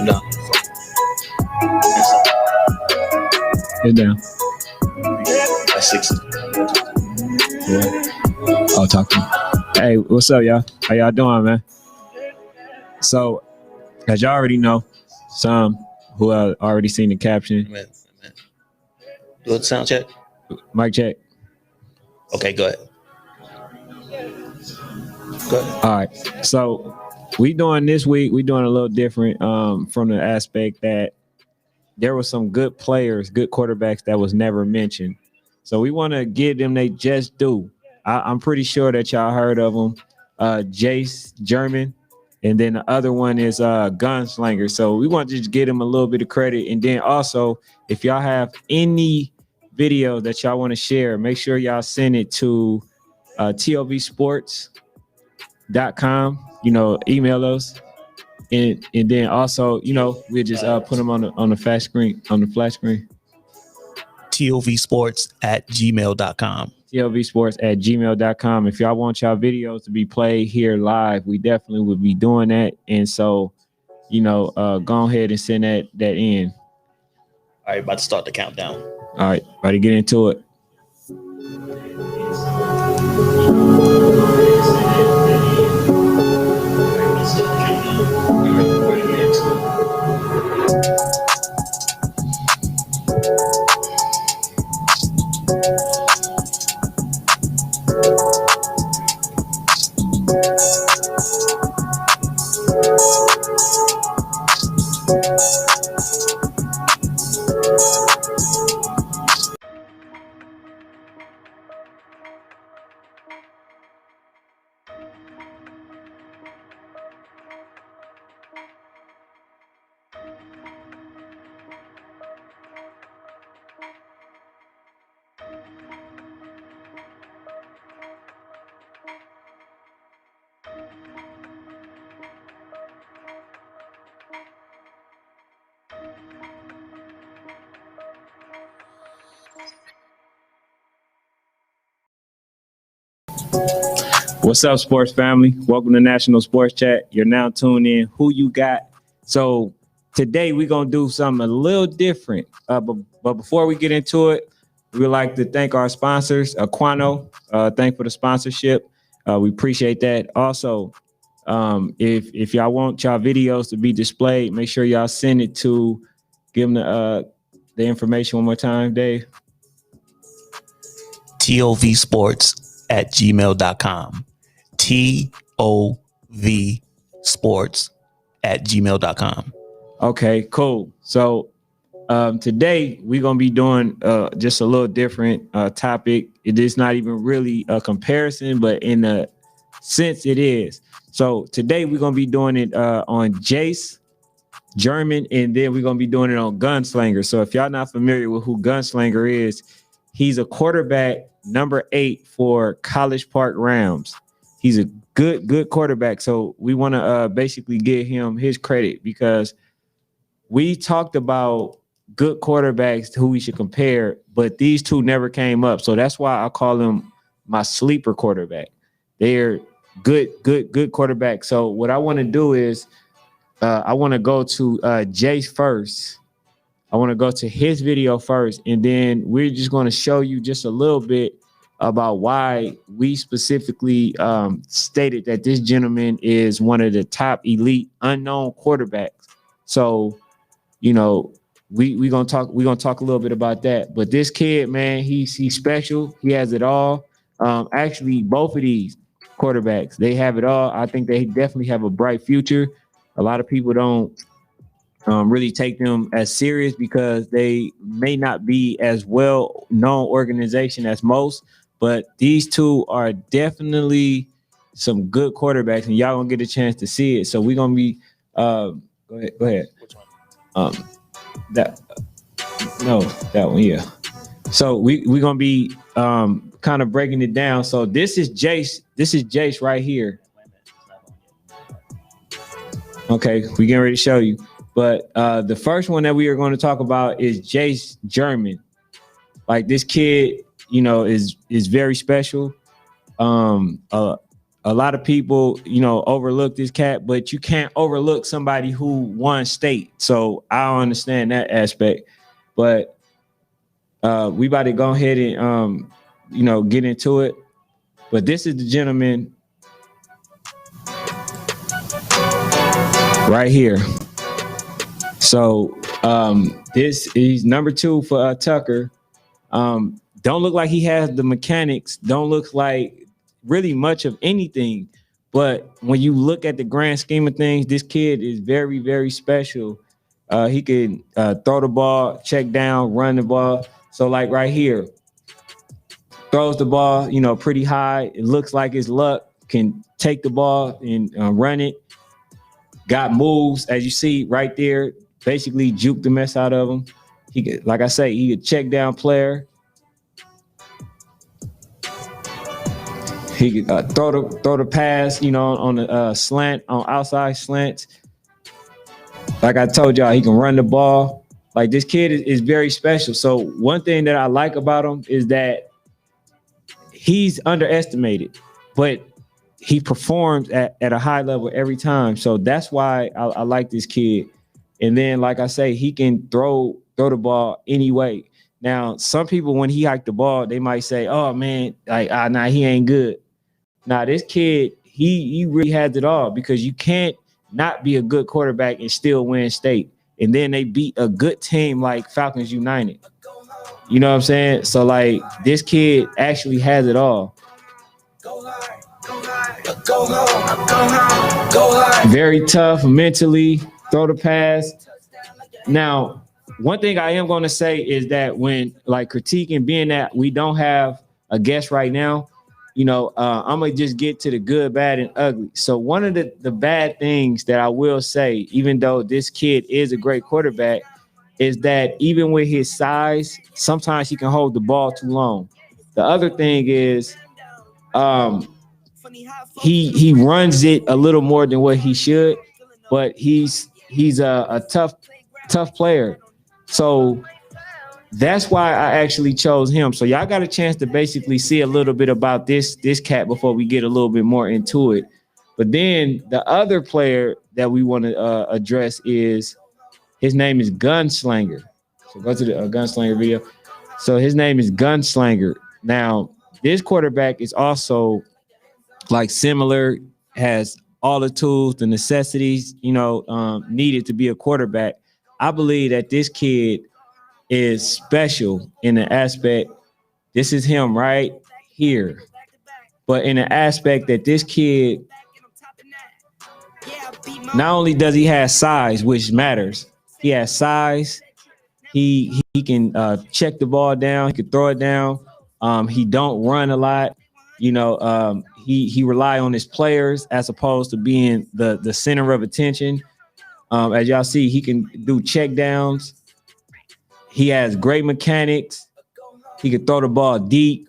No. Get down. That's 60. Yeah. I'll talk to you. Hey, what's up, y'all? How y'all doing, man? So, as y'all already know, some who already seen the caption. Man. Do a sound check. Mic check. Okay, go ahead. Go ahead. All right. So, we doing this week, we doing a little different from the aspect that there were some good players, good quarterbacks that was never mentioned. So we want to give them they just do. I'm pretty sure that y'all heard of them. Jace German, and then the other one is Gunslinger. So we want to just give them a little bit of credit. And then also, if y'all have any video that y'all want to share, make sure y'all send it to tovsports.com. Email us. And then also, we'll just put them on the flash screen, tovsports@gmail.com. tovsports@gmail.com. If y'all want y'all videos to be played here live, we definitely would be doing that. And so, go ahead and send that in. All right, about to start the countdown. All right, about to get into it. What's up, sports family? Welcome to National Sports Chat. You're now tuned in. Who you got? So today we're going to do something a little different. But before we get into it, we would like to thank our sponsors, AQUANO. Thank for the sponsorship. We appreciate that. Also, if y'all want y'all videos to be displayed, make sure y'all send it to, give them the information one more time, Dave. tovsports@gmail.com. tovsports@gmail.com. Okay, cool. So today we're going to be doing just a little different topic. It is not even really a comparison, but in a sense it is. So today we're going to be doing it on Jace German, and then we're going to be doing it on Gunslinger. So if y'all not familiar with who Gunslinger is, he's a quarterback number 8 for College Park Rams. He's a good quarterback. So we want to basically give him his credit because we talked about good quarterbacks who we should compare, but these two never came up. So that's why I call them my sleeper quarterback. They're good quarterback. So what I want to do is I want to go to Jace first. I want to go to his video first, and then we're just going to show you just a little bit about why we specifically stated that this gentleman is one of the top elite unknown quarterbacks. So, we're gonna talk a little bit about that. But this kid, man, he's special. He has it all. Actually, both of these quarterbacks, they have it all. I think they definitely have a bright future. A lot of people don't really take them as serious because they may not be as well known organization as most, but these two are definitely some good quarterbacks, and y'all gonna get a chance to see it. So we're gonna be go ahead. Which one? That no, that one, yeah. So we're gonna be kind of breaking it down. So this is Jace right here. Okay, we getting ready to show you. But the first one that we are going to talk about is Jace German. Like, this kid, you know, is very special. A lot of people, you know, overlook this cat, but you can't overlook somebody who won state. So I don't understand that aspect. But we about to go ahead and you know, get into it. But this is the gentleman right here. So he's number 2 for Tucker. Don't look like he has the mechanics. Don't look like really much of anything. But when you look at the grand scheme of things, this kid is very, very special. He can throw the ball, check down, run the ball. So like right here, throws the ball, you know, pretty high. It looks like his luck. Can take the ball and run it. Got moves, as you see right there. Basically juke the mess out of him. He could, like I say, he could check down player. He could throw the pass, you know, on the slant, on outside slants. Like I told y'all, he can run the ball. Like, this kid is very special. So one thing that I like about him is that he's underestimated, but he performs at a high level every time. So that's why I like this kid. And then, like I say, he can throw the ball anyway. Now, some people, when he hiked the ball, they might say, "Oh man, like nah, he ain't good." Now, this kid, he really has it all, because you can't not be a good quarterback and still win state. And then they beat a good team like Falcons United. You know what I'm saying? So like, this kid actually has it all. Very tough mentally, throw the pass. Now, one thing I am going to say is that when like critiquing, being that we don't have a guest right now, you know, I'm going to just get to the good, bad, and ugly. So one of the bad things that I will say, even though this kid is a great quarterback, is that even with his size, sometimes he can hold the ball too long. The other thing is he runs it a little more than what he should, but he's a tough player. So that's why I actually chose him. So y'all got a chance to basically see a little bit about this cat before we get a little bit more into it. But then the other player that we want to address is, his name is Gunslinger. So go to the Gunslinger video. So his name is Gunslinger. Now, this quarterback is also like similar, has all the tools, the necessities, you know, needed to be a quarterback. I believe that this kid is special in the aspect, this is him right here, but in the aspect that this kid, not only does he have size, which matters, he has size. He can check the ball down. He can throw it down. He don't run a lot. You know, he rely on his players as opposed to being the center of attention. As y'all see, he can do check downs. He has great mechanics. He can throw the ball deep.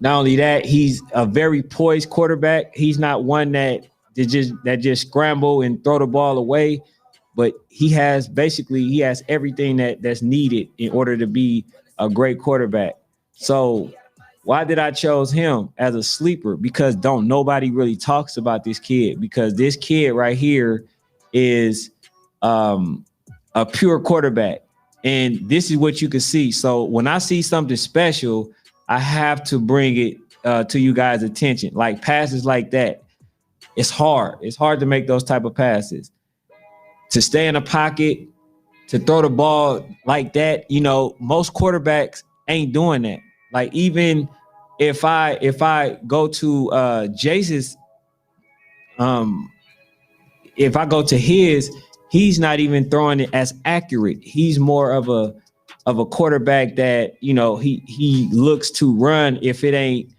Not only that, he's a very poised quarterback. He's not one that just scramble and throw the ball away, but he has everything that's needed in order to be a great quarterback. So why did I chose him as a sleeper? Because nobody really talks about this kid, because this kid right here is a pure quarterback. And this is what you can see. So when I see something special, I have to bring it to you guys' attention. Like passes like that, it's hard. It's hard to make those type of passes. To stay in a pocket, to throw the ball like that, you know, most quarterbacks ain't doing that. Like, even if I go to Jace's, if I go to his, he's not even throwing it as accurate. He's more of a quarterback that, you know, he looks to run if it ain't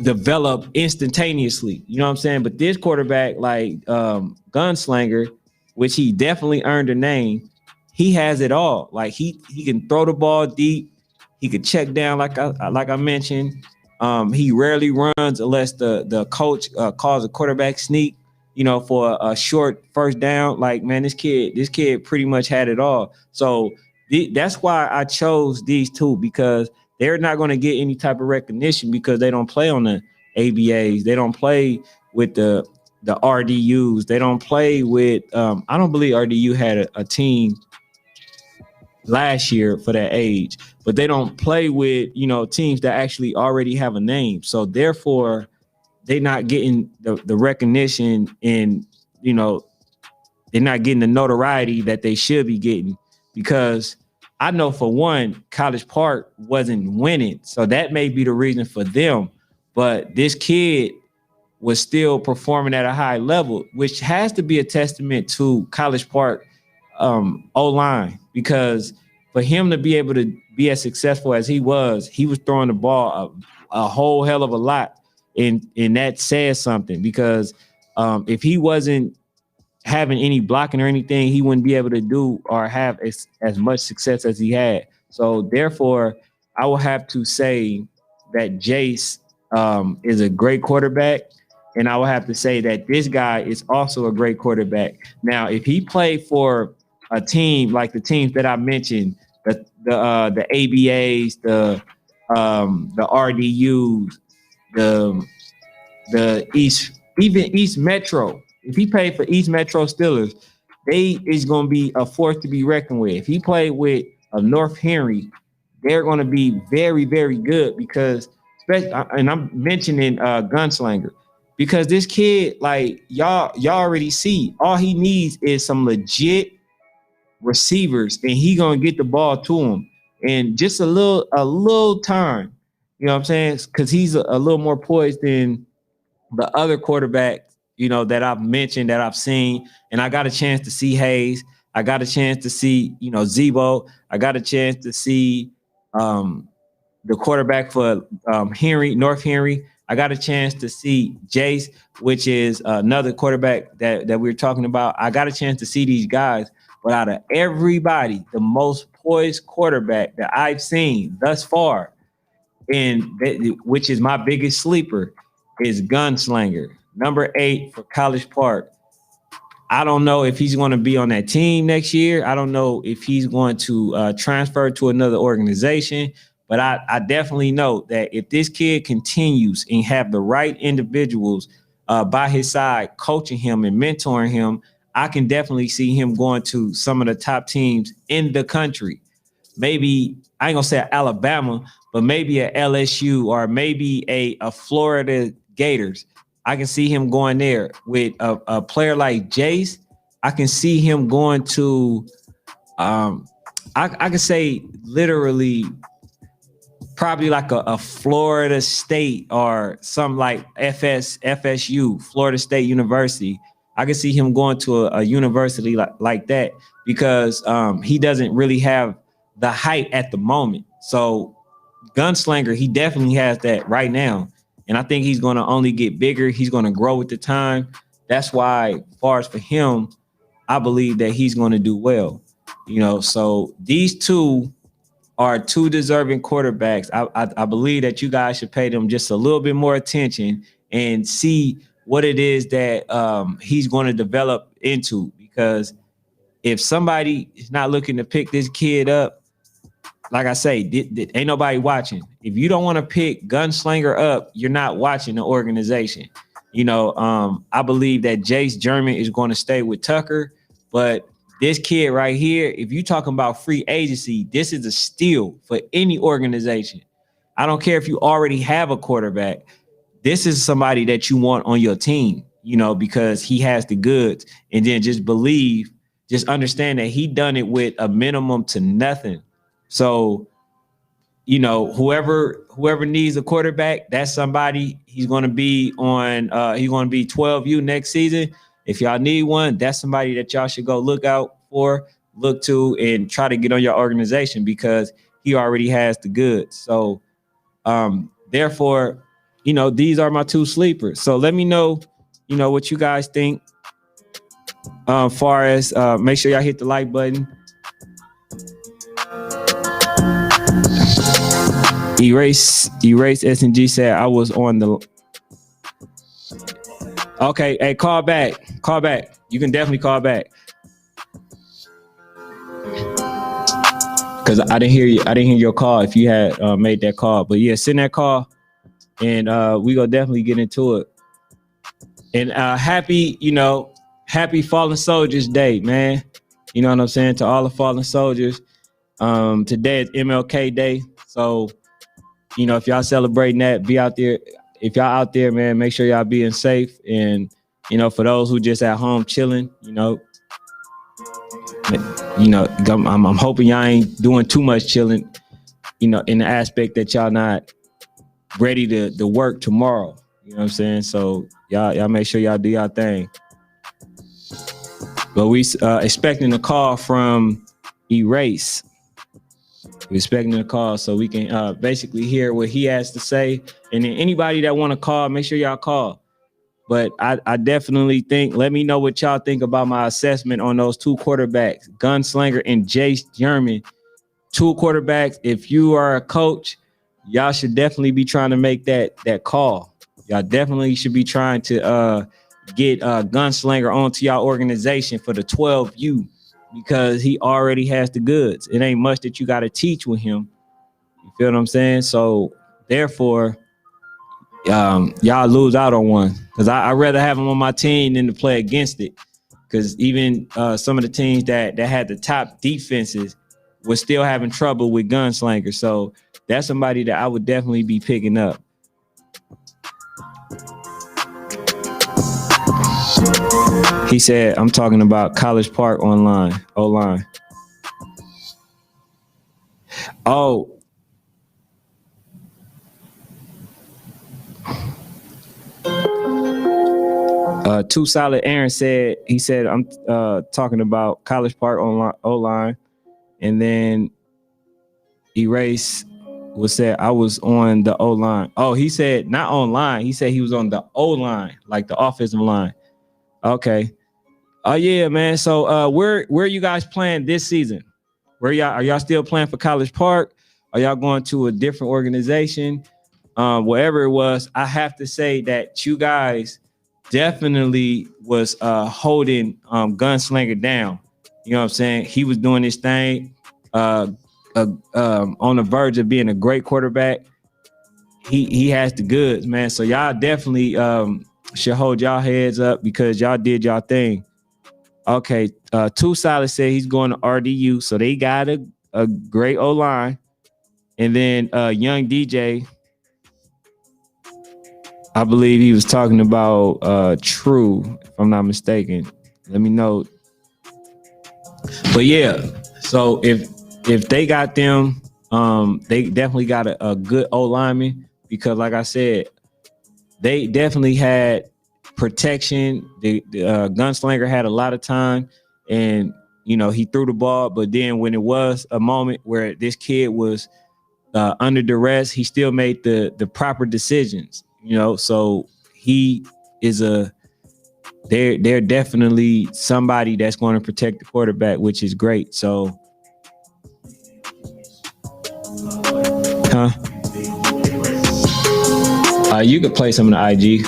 develop instantaneously. You know what I'm saying? But this quarterback, like Gunslinger, which he definitely earned a name, he has it all. Like he can throw the ball deep. He could check down like I mentioned. He rarely runs unless the coach calls a quarterback sneak, you know, for a short first down. Like, man, this kid pretty much had it all. So that's why I chose these two, because they're not going to get any type of recognition because they don't play on the ABAs. They don't play with the RDUs. They don't play with I don't believe RDU had a team last year for that age, but they don't play with, you know, teams that actually already have a name. So therefore, they're not getting the recognition, and, you know, they're not getting the notoriety that they should be getting, because I know for one, College Park wasn't winning. So that may be the reason for them. But this kid was still performing at a high level, which has to be a testament to College Park O-line, because for him to be able to be as successful as he was throwing the ball a whole hell of a lot. And that says something, because if he wasn't having any blocking or anything, he wouldn't be able to do or have as much success as he had. So therefore, I will have to say that Jace is a great quarterback. And I will have to say that this guy is also a great quarterback. Now, if he played for a team like the teams that I mentioned, the ABAs, the RDUs, the East Metro. If he played for East Metro Steelers, they is going to be a force to be reckoned with. If he played with North Henry, they're going to be very, very good, because, and I'm mentioning Gunslinger, because this kid, like y'all already see, all he needs is some legit receivers, and he gonna get the ball to him, and just a little time. You know what I'm saying? Because he's a little more poised than the other quarterback, you know, that I've mentioned, that I've seen. And I got a chance to see Hayes. I got a chance to see, you know, Zebo. I got a chance to see the quarterback for North Henry. I got a chance to see Jace, which is another quarterback that we're talking about. I got a chance to see these guys. But out of everybody, the most poised quarterback that I've seen thus far, which is my biggest sleeper, is Gunslinger, number 8 for College Park. I don't know if he's going to be on that team next year. I don't know if he's going to transfer to another organization. But I definitely know that if this kid continues and have the right individuals by his side, coaching him and mentoring him, I can definitely see him going to some of the top teams in the country. Maybe, I ain't gonna say Alabama, but maybe a LSU, or maybe a Florida Gators. I can see him going there with a player like Jace. I can see him going to, I could say literally probably like a Florida State, or something like FSU, Florida State University. I can see him going to a university like that, because he doesn't really have the height at the moment. So Gunslinger, he definitely has that right now. And I think he's going to only get bigger. He's going to grow with the time. That's why, as far as for him, I believe that he's going to do well. You know, so these two are two deserving quarterbacks. I believe that you guys should pay them just a little bit more attention and see what it is that he's going to develop into. Because if somebody is not looking to pick this kid up, like I say, ain't nobody watching. If you don't want to pick Gunslinger up, you're not watching the organization. You know, I believe that Jace German is going to stay with Tucker, but this kid right here, if you're talking about free agency, this is a steal for any organization. I don't care if you already have a quarterback. This is somebody that you want on your team, you know, because he has the goods. And then just understand that he done it with a minimum to nothing. So, you know, whoever needs a quarterback, that's somebody. He's going to be on. He's going to be 12U next season, if y'all need one, that's somebody that y'all should go look to, and try to get on your organization, because he already has the goods. So therefore, these are my two sleepers. So let me know, what you guys think. Far as make sure y'all hit the like button. Erase S&G said I was on the. Okay, hey, call back. You can definitely call back, because I didn't hear you. I didn't hear your call if you had made that call. But yeah, send that call, and we gonna definitely get into it. And happy Fallen Soldiers Day, man. You know what I'm saying? To all the fallen soldiers. Today is MLK Day, so if y'all celebrating that, be out there. If y'all out there, man, make sure y'all being safe. And for those who just at home chilling, I'm hoping y'all ain't doing too much chilling, in the aspect that y'all not ready to work tomorrow. You know what I'm saying? So y'all make sure y'all do y'all thing. But we expecting a call from Erase. We're expecting a call so we can basically hear what he has to say. And then anybody that want to call, make sure y'all call. But I definitely think, let me know what y'all think about my assessment on those two quarterbacks, Slanger and Jace German. Two quarterbacks. If you are a coach, y'all should definitely be trying to make that call. Y'all definitely should be trying to get Gunslinger onto y'all organization for the 12U, because he already has the goods. It ain't much that you got to teach with him. You feel what I'm saying? So therefore, y'all lose out on one, because I'd rather have him on my team than to play against it. Because even some of the teams that had the top defenses was still having trouble with Gunslinger. So that's somebody that I would definitely be picking up. He said, I'm talking about College Park O-line. Oh. Too Solid Aaron said, I'm talking about College Park O-line. And then Erase was said, I was on the O-line. Oh, he said not online. He said he was on the O-line, like the offensive line. Okay. Oh yeah, man. So where are you guys playing this season? Are y'all still playing for College Park? Are y'all going to a different organization? Wherever it was, I have to say that you guys definitely was holding Gunslinger down. You know what I'm saying? He was doing his thing, on the verge of being a great quarterback. He has the goods, man. So y'all definitely should hold y'all heads up, because y'all did y'all thing. Okay, Too Solid said he's going to RDU, so they got a great O-line. And then Young DJ, I believe he was talking about True, if I'm not mistaken. Let me know. But yeah, so if they got them, they definitely got a good O-lineman, because like I said, they definitely had protection. The Gunslinger had a lot of time, and he threw the ball, but then when it was a moment where this kid was under duress, he still made the proper decisions. So he is they're definitely somebody that's going to protect the quarterback, which is great. So you could play some of the IG.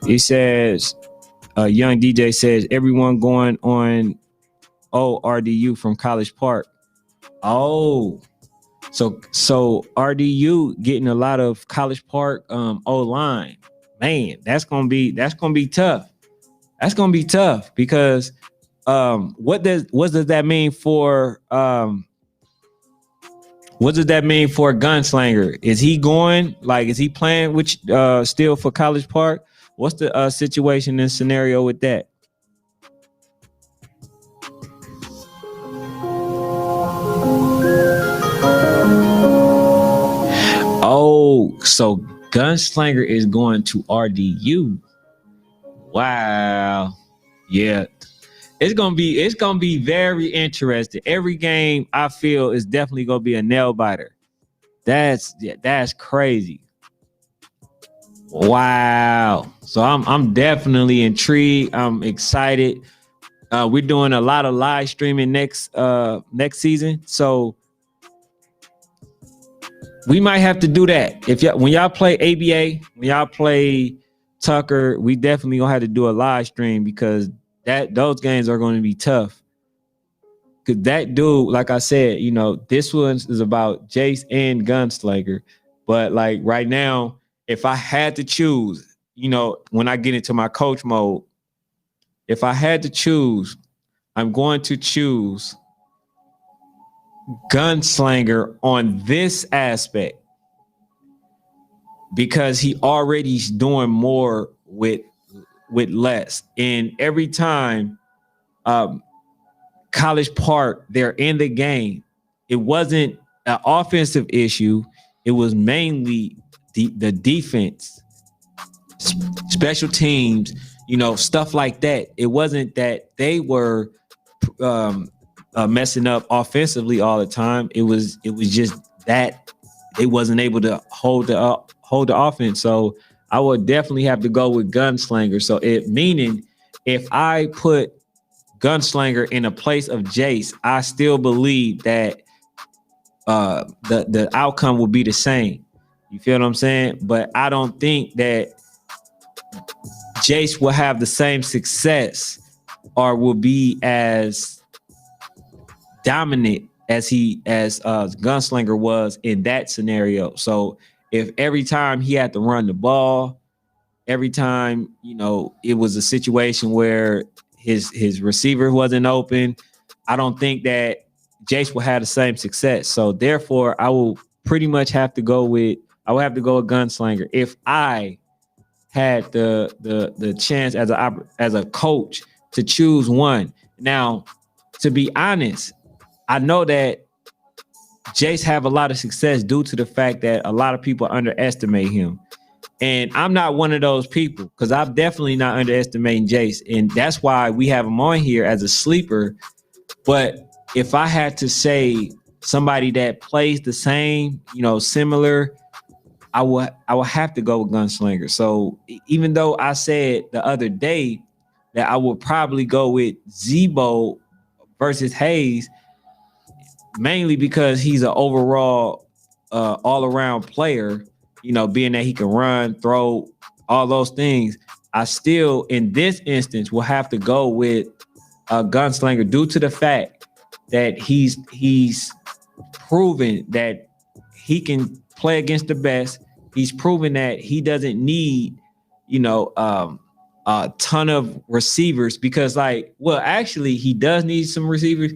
He says, Young DJ says, everyone going on RDU from College Park. Oh, so RDU getting a lot of College Park O-line. Man, that's gonna be tough. That's gonna be tough, because what does that mean for what does that mean for Gunslinger? Is he going, is he playing with still for College Park? What's the situation and scenario with that? Oh, so Gunslinger is going to RDU. Wow. Yeah. It's gonna be very interesting. Every game I feel is definitely gonna be a nail biter. That's crazy. Wow. So I'm definitely intrigued. I'm excited. We're doing a lot of live streaming next season. So we might have to do that. When y'all play ABA, when y'all play Tucker, we definitely gonna have to do a live stream because those games are going to be tough. Cause that dude, like I said, this one is about Jace and Gunslinger. But like right now, if I had to choose, when I get into my coach mode, if I had to choose, I'm going to choose Gunslinger on this aspect because he already's doing more with less. And every time College Park, they're in the game, it wasn't an offensive issue. It was mainly the defense, special teams, stuff like that. It wasn't that they were messing up offensively all the time. It was just that they wasn't able to hold the offense. So I would definitely have to go with Gunslinger. So meaning if I put Gunslinger in a place of Jace, I still believe that the outcome will be the same. You feel what I'm saying? But I don't think that Jace will have the same success or will be as dominant as Gunslinger was in that scenario. So if every time he had to run the ball, every time, it was a situation where his receiver wasn't open, I don't think that Jace will have the same success. So therefore, I will pretty much have to go with Gunslinger. If I had the chance as a coach to choose one. Now, to be honest, I know that Jace have a lot of success due to the fact that a lot of people underestimate him. And I'm not one of those people because I'm definitely not underestimating Jace. And that's why we have him on here as a sleeper. But if I had to say somebody that plays the same, similar, I would have to go with Gunslinger. So even though I said the other day that I would probably go with Zebo versus Hayes, mainly because he's an overall all-around player, being that he can run, throw, all those things, I still, in this instance, will have to go with Gunslinger due to the fact that he's proven that he can play against the best. He's proven that he doesn't need, a ton of receivers because, actually, he does need some receivers.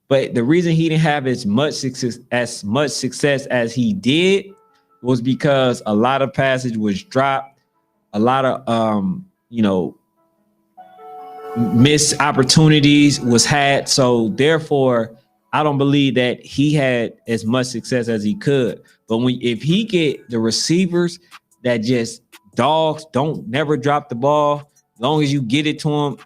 But the reason he didn't have as much success as he did was because a lot of passage was dropped, a lot of missed opportunities was had. So therefore, I don't believe that he had as much success as he could. But if he get the receivers that just dogs, don't never drop the ball, as long as you get it to him,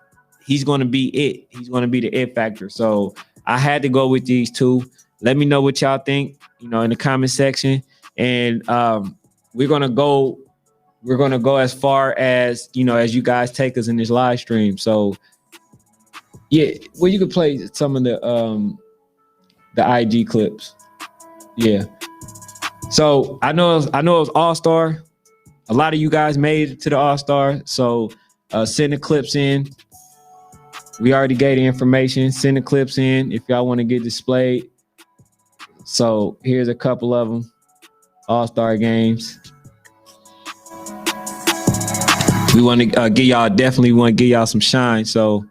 he's going to be it. He's going to be the it factor. So I had to go with these two. Let me know what y'all think, in the comment section. And we're gonna go as far as as you guys take us in this live stream. So yeah, well, you could play some of the IG clips. Yeah. So I know it was All-Star. A lot of you guys made it to the All-Star. So send the clips in. We already gave the information. Send the clips in if y'all want to get displayed. So here's a couple of them. All-Star games. We want to definitely want to give y'all some shine. So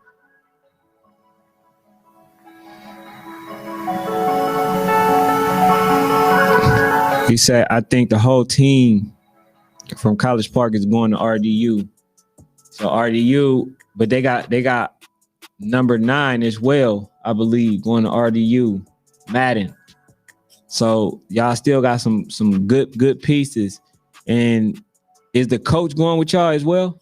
he said, I think the whole team from College Park is going to RDU. So RDU, but they got number 9 as well, I believe, going to RDU, Madden. So y'all still got some good pieces. And is the coach going with y'all as well?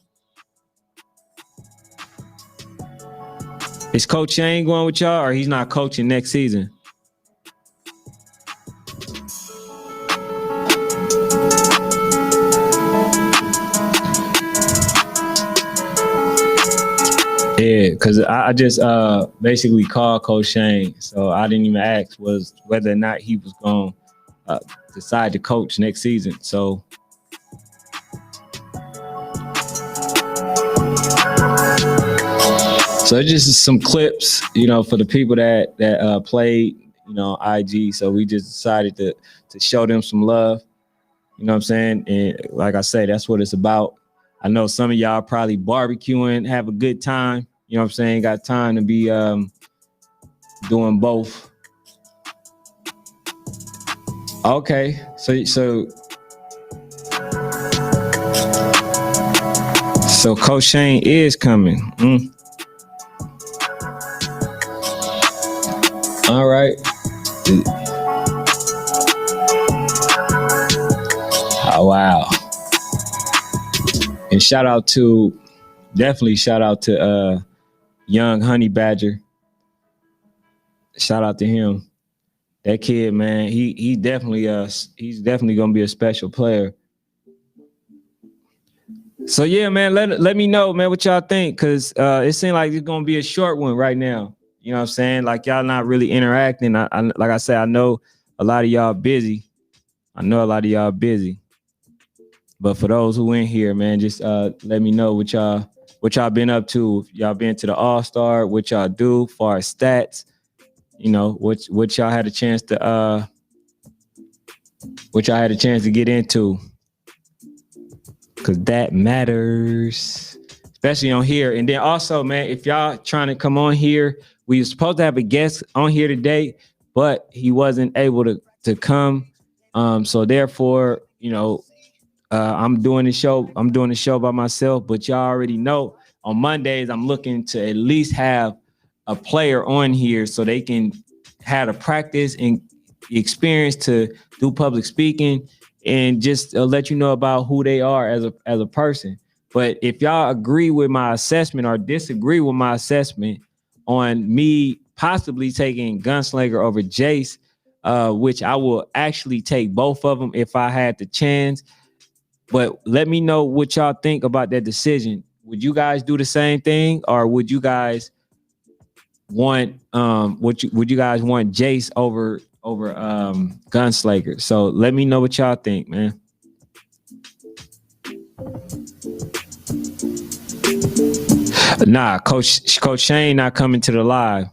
Is Coach Shane going with y'all, or he's not coaching next season? Yeah, because I just basically called Coach Shane, so I didn't even ask was whether or not he was going to decide to coach next season. So it's just some clips, for the people that played, on IG. So we just decided to show them some love. You know what I'm saying? And like I say, that's what it's about. I know some of y'all probably barbecuing, have a good time. You know what I'm saying? Got time to be doing both. Okay, so Coach Shane is coming. All right. Oh, wow. And definitely shout out to young Honey Badger. Shout out to him. That kid, man, he's definitely gonna be a special player. So yeah, man, let me know, man, what y'all think, because it seems like it's gonna be a short one right now. You know what I'm saying? Like y'all not really interacting. Like I said, I know a lot of y'all busy. But for those who in here, man, just let me know what y'all been up to. If y'all been to the All-Star, what y'all do far as stats, what y'all had a chance to get into. Cause that matters, especially on here. And then also, man, if y'all trying to come on here, we were supposed to have a guest on here today, but he wasn't able to come. So therefore, I'm doing the show by myself. But y'all already know on Mondays I'm looking to at least have a player on here so they can have a practice and experience to do public speaking. And just let you know about who they are as a person. But if y'all agree with my assessment or disagree with my assessment on me possibly taking Gunslinger over Jace, which I will actually take both of them if I had the chance. But let me know what y'all think about that decision. Would you guys do the same thing, or would you guys want would you guys want Jace over Gunslinger? So let me know what y'all think, man. Nah, Coach Shane not coming to the live.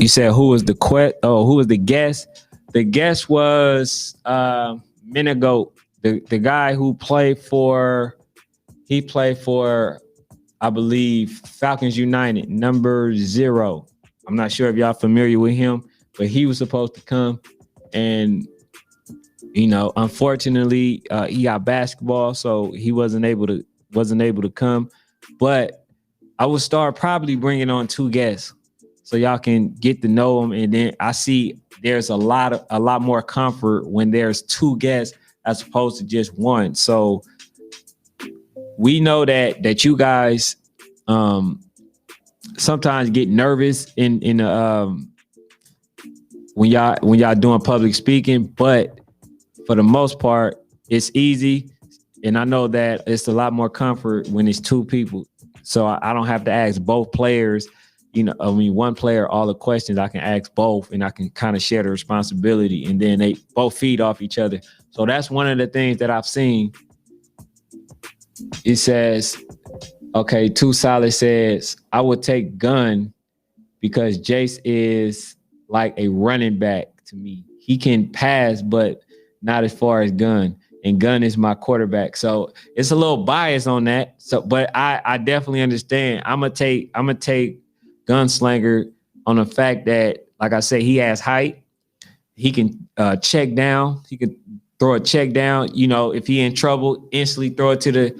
You said who was the guest? The guest was Minigoat, the guy who played for I believe Falcons United, number 0. I'm not sure if y'all familiar with him, but he was supposed to come, and unfortunately, he got basketball, so he wasn't able to come. But I will start probably bringing on 2 guests so y'all can get to know them, and then I see there's a lot more comfort when there's 2 guests as opposed to just one. So we know that you guys sometimes get nervous in when y'all doing public speaking, but for the most part, it's easy. And I know that it's a lot more comfort when it's 2 people. So I don't have to ask both players, one player, all the questions. I can ask both, and I can kind of share the responsibility, and then they both feed off each other. So that's one of the things that I've seen. It says, okay, 2 Solid says, I would take Gun because Jace is like a running back to me. He can pass, but not as far as Gun. And Gun is my quarterback. So it's a little bias on that. So, but I definitely understand. I'm gonna take Gunslinger on the fact that, like I say, he has height. He can check down. He can throw a check down. If he in trouble, instantly throw it to the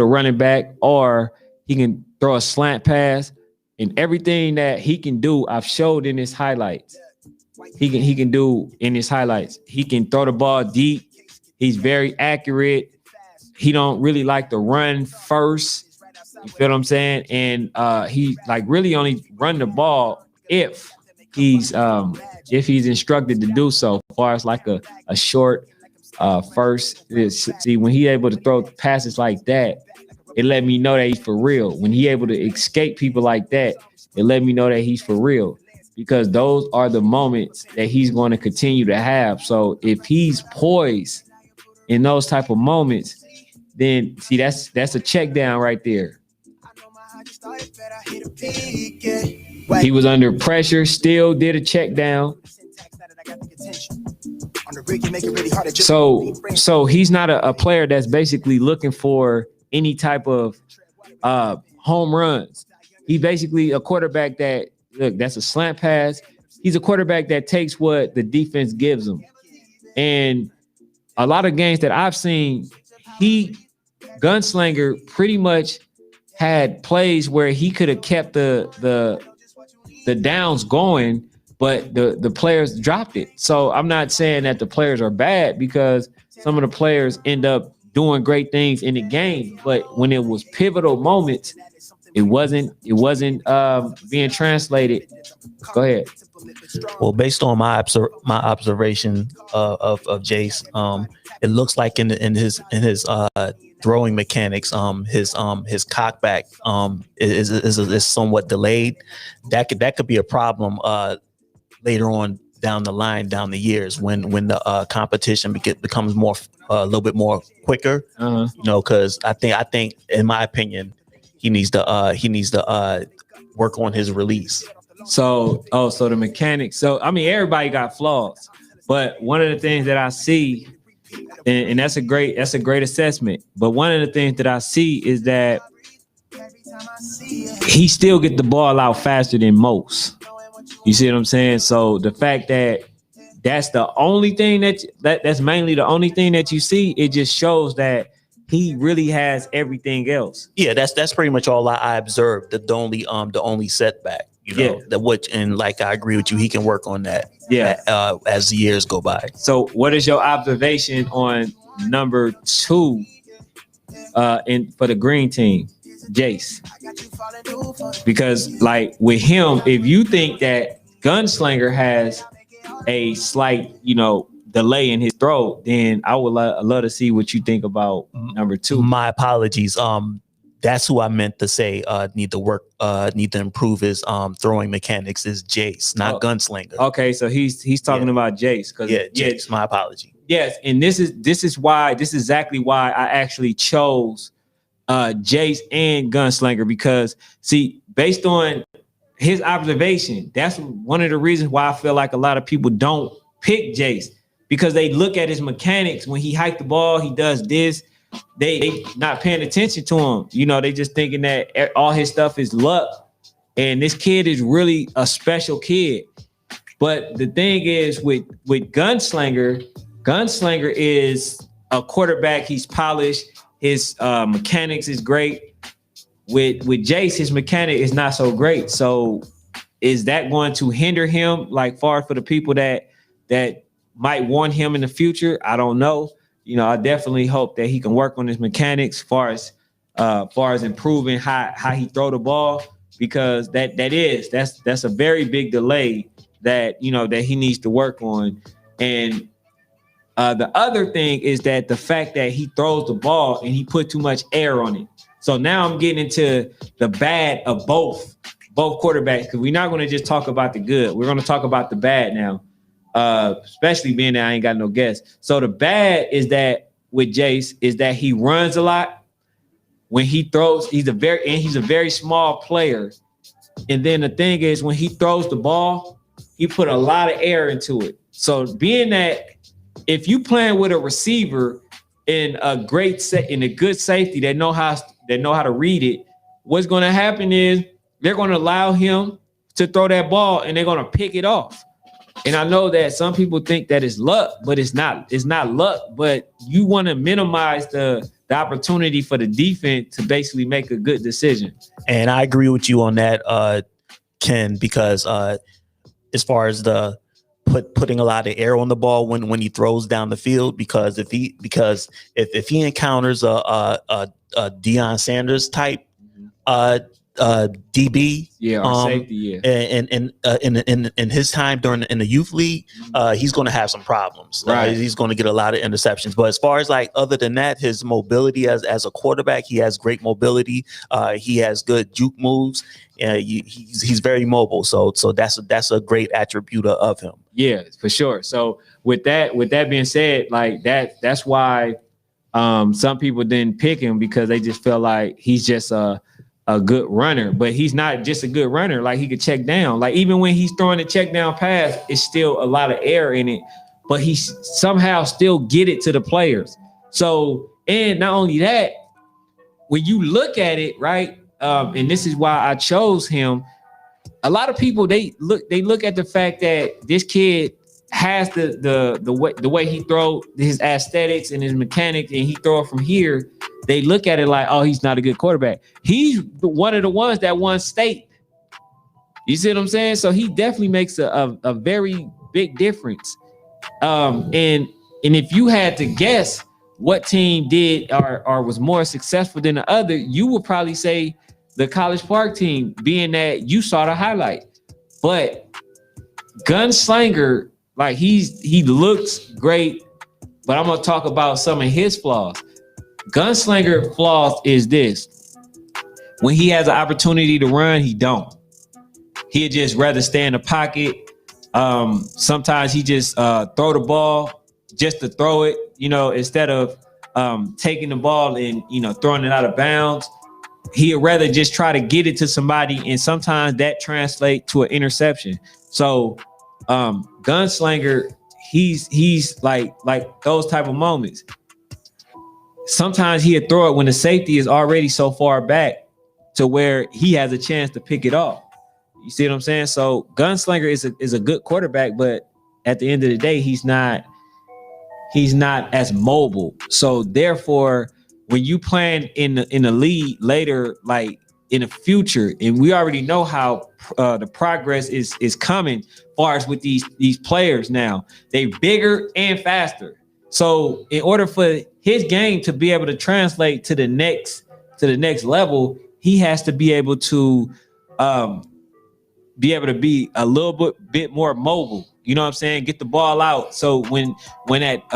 running back, or he can throw a slant pass. And everything that he can do, I've showed in his highlights. He can do in his highlights. He can throw the ball deep. He's very accurate. he don't really like to run first. You feel what I'm saying? And he like really only run the ball if he's instructed to do so. As far as like a short first, see when he able to throw passes like that, it let me know that he's for real. When he able to escape people like that, it let me know that he's for real, because those are the moments that he's going to continue to have. So if he's poised in those type of moments, then see that's a check down right there. He was under pressure, still did a check down. So he's not a player that's basically looking for any type of home runs. He's basically a quarterback that, look, that's a slant pass. He's a quarterback that takes what the defense gives him. And a lot of games that I've seen, Gunslinger pretty much had plays where he could have kept the downs going, but the players dropped it. So I'm not saying that the players are bad, because some of the players end up doing great things in the game, but when it was pivotal moments, it wasn't being translated. Go ahead. Well, based on my observation of Jace, it looks like in his throwing mechanics, his cockback is somewhat delayed. That could be a problem later on down the line, down the years, when the competition becomes more a little bit more quicker. You know, because I think in my opinion, he needs to work on his release. So the mechanics. So I mean, everybody got flaws, but one of the things that I see, and that's a great assessment. But one of the things that I see is that he still get the ball out faster than most. You see what I'm saying? So the fact that that's the only thing that's mainly the only thing that you see, it just shows that he really has everything else. Yeah, that's pretty much all I observed. The only setback, you know, and like I agree with you, he can work on that. Yeah, as the years go by. So, what is your observation on number 2 for the green team, Jace? Because like with him, if you think that Gunslinger has a slight, delay in his throw, then I would love to see what you think about number 2. My apologies. That's who I meant to say need to improve his throwing mechanics is Jace, not Gunslinger. Okay, so he's talking about Jace. Jace, my apology. Yes, and this is exactly why I actually chose Jace and Gunslinger, because see, based on his observation, that's one of the reasons why I feel like a lot of people don't pick Jace, because they look at his mechanics. When he hiked the ball, he does this. They not paying attention to him. They just thinking that all his stuff is luck. And this kid is really a special kid. But the thing is with Gunslinger is a quarterback. He's polished. His mechanics is great. With Jace, his mechanic is not so great. So is that going to hinder him, like far for the people that might want him in the future? I don't know. I definitely hope that he can work on his mechanics far as improving how he throw the ball, because that's a very big delay that that he needs to work on. And the other thing is that the fact that he throws the ball and he put too much air on it. So now I'm getting into the bad of both quarterbacks, because we're not going to just talk about the good. We're going to talk about the bad now. Especially being that I ain't got no guests. So the bad is that with Jace is that he runs a lot. When he throws, he's a very small player. And then the thing is, when he throws the ball, he put a lot of air into it. So being that if you playing with a receiver in a good safety that know how to read it, what's going to happen is they're going to allow him to throw that ball and they're going to pick it off. And I know that some people think that it's luck, but it's not. It's not luck, but you want to minimize the opportunity for the defense to basically make a good decision. And I agree with you on that, Ken, because as far as the putting a lot of air on the ball when he throws down the field, because if he encounters a Deion Sanders type DB, or safety, and in his time in the youth league, he's going to have some problems. Right. He's going to get a lot of interceptions. But as far as like other than that, his mobility as a quarterback, he has great mobility. He has good juke moves. He's very mobile. So that's a great attribute of him. Yeah, for sure. So with that being said, like that's why some people didn't pick him, because they just felt like he's just a good runner. But he's not just a good runner. Like, he could check down. Like, even when he's throwing a check down pass, it's still a lot of air in it, but he somehow still get it to the players. So, and not only that, when you look at it, right, and this is why I chose him, a lot of people, they look at the fact that this kid has the way he throw, his aesthetics and his mechanics, and he throw it from here. They look at it like, oh, he's not a good quarterback. He's one of the ones that won state. You see what I'm saying? So he definitely makes a very big difference. And if you had to guess what team did or was more successful than the other, you would probably say the College Park team, being that you saw the highlight. But Gunslinger, like, he looks great, but I'm gonna talk about some of his flaws. Gunslinger flaws is this: when he has an opportunity to run, he don't. He'd just rather stay in the pocket. Sometimes he just throw the ball just to throw it, instead of taking the ball and throwing it out of bounds. He'd rather just try to get it to somebody, and sometimes that translates to an interception. So Gunslinger, he's like those type of moments. Sometimes he'll throw it when the safety is already so far back to where he has a chance to pick it off. You see what I'm saying? So Gunslinger is a good quarterback, but at the end of the day, he's not as mobile. So therefore, when you plan in the league later, like in the future, and we already know how the progress is coming, as far as with these players now, they bigger and faster. So in order for his game to be able to translate to the next level, he has to be able to be a little bit more mobile. You know what I'm saying? Get the ball out. So when that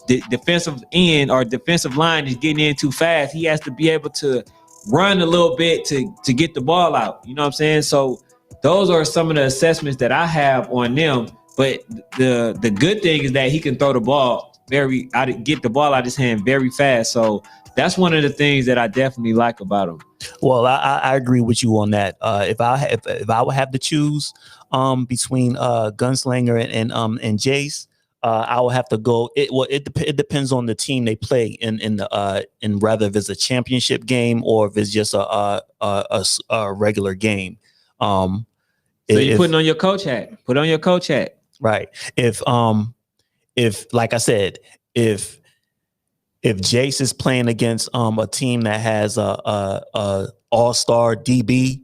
the defensive end or defensive line is getting in too fast, he has to be able to run a little bit to get the ball out. You know what I'm saying? So those are some of the assessments that I have on them. But the good thing is that he can throw the ball get the ball out of his hand very fast. So that's one of the things that I definitely like about him. Well, I agree with you on that. If I would have to choose between Gunslinger and Jace, I would have to go. It depends on the team they play in whether if it's a championship game or if it's just a regular game. So you're putting on your coach hat. Put on your coach hat. Right. If like I said, if Jace is playing against a team that has a all-star DB,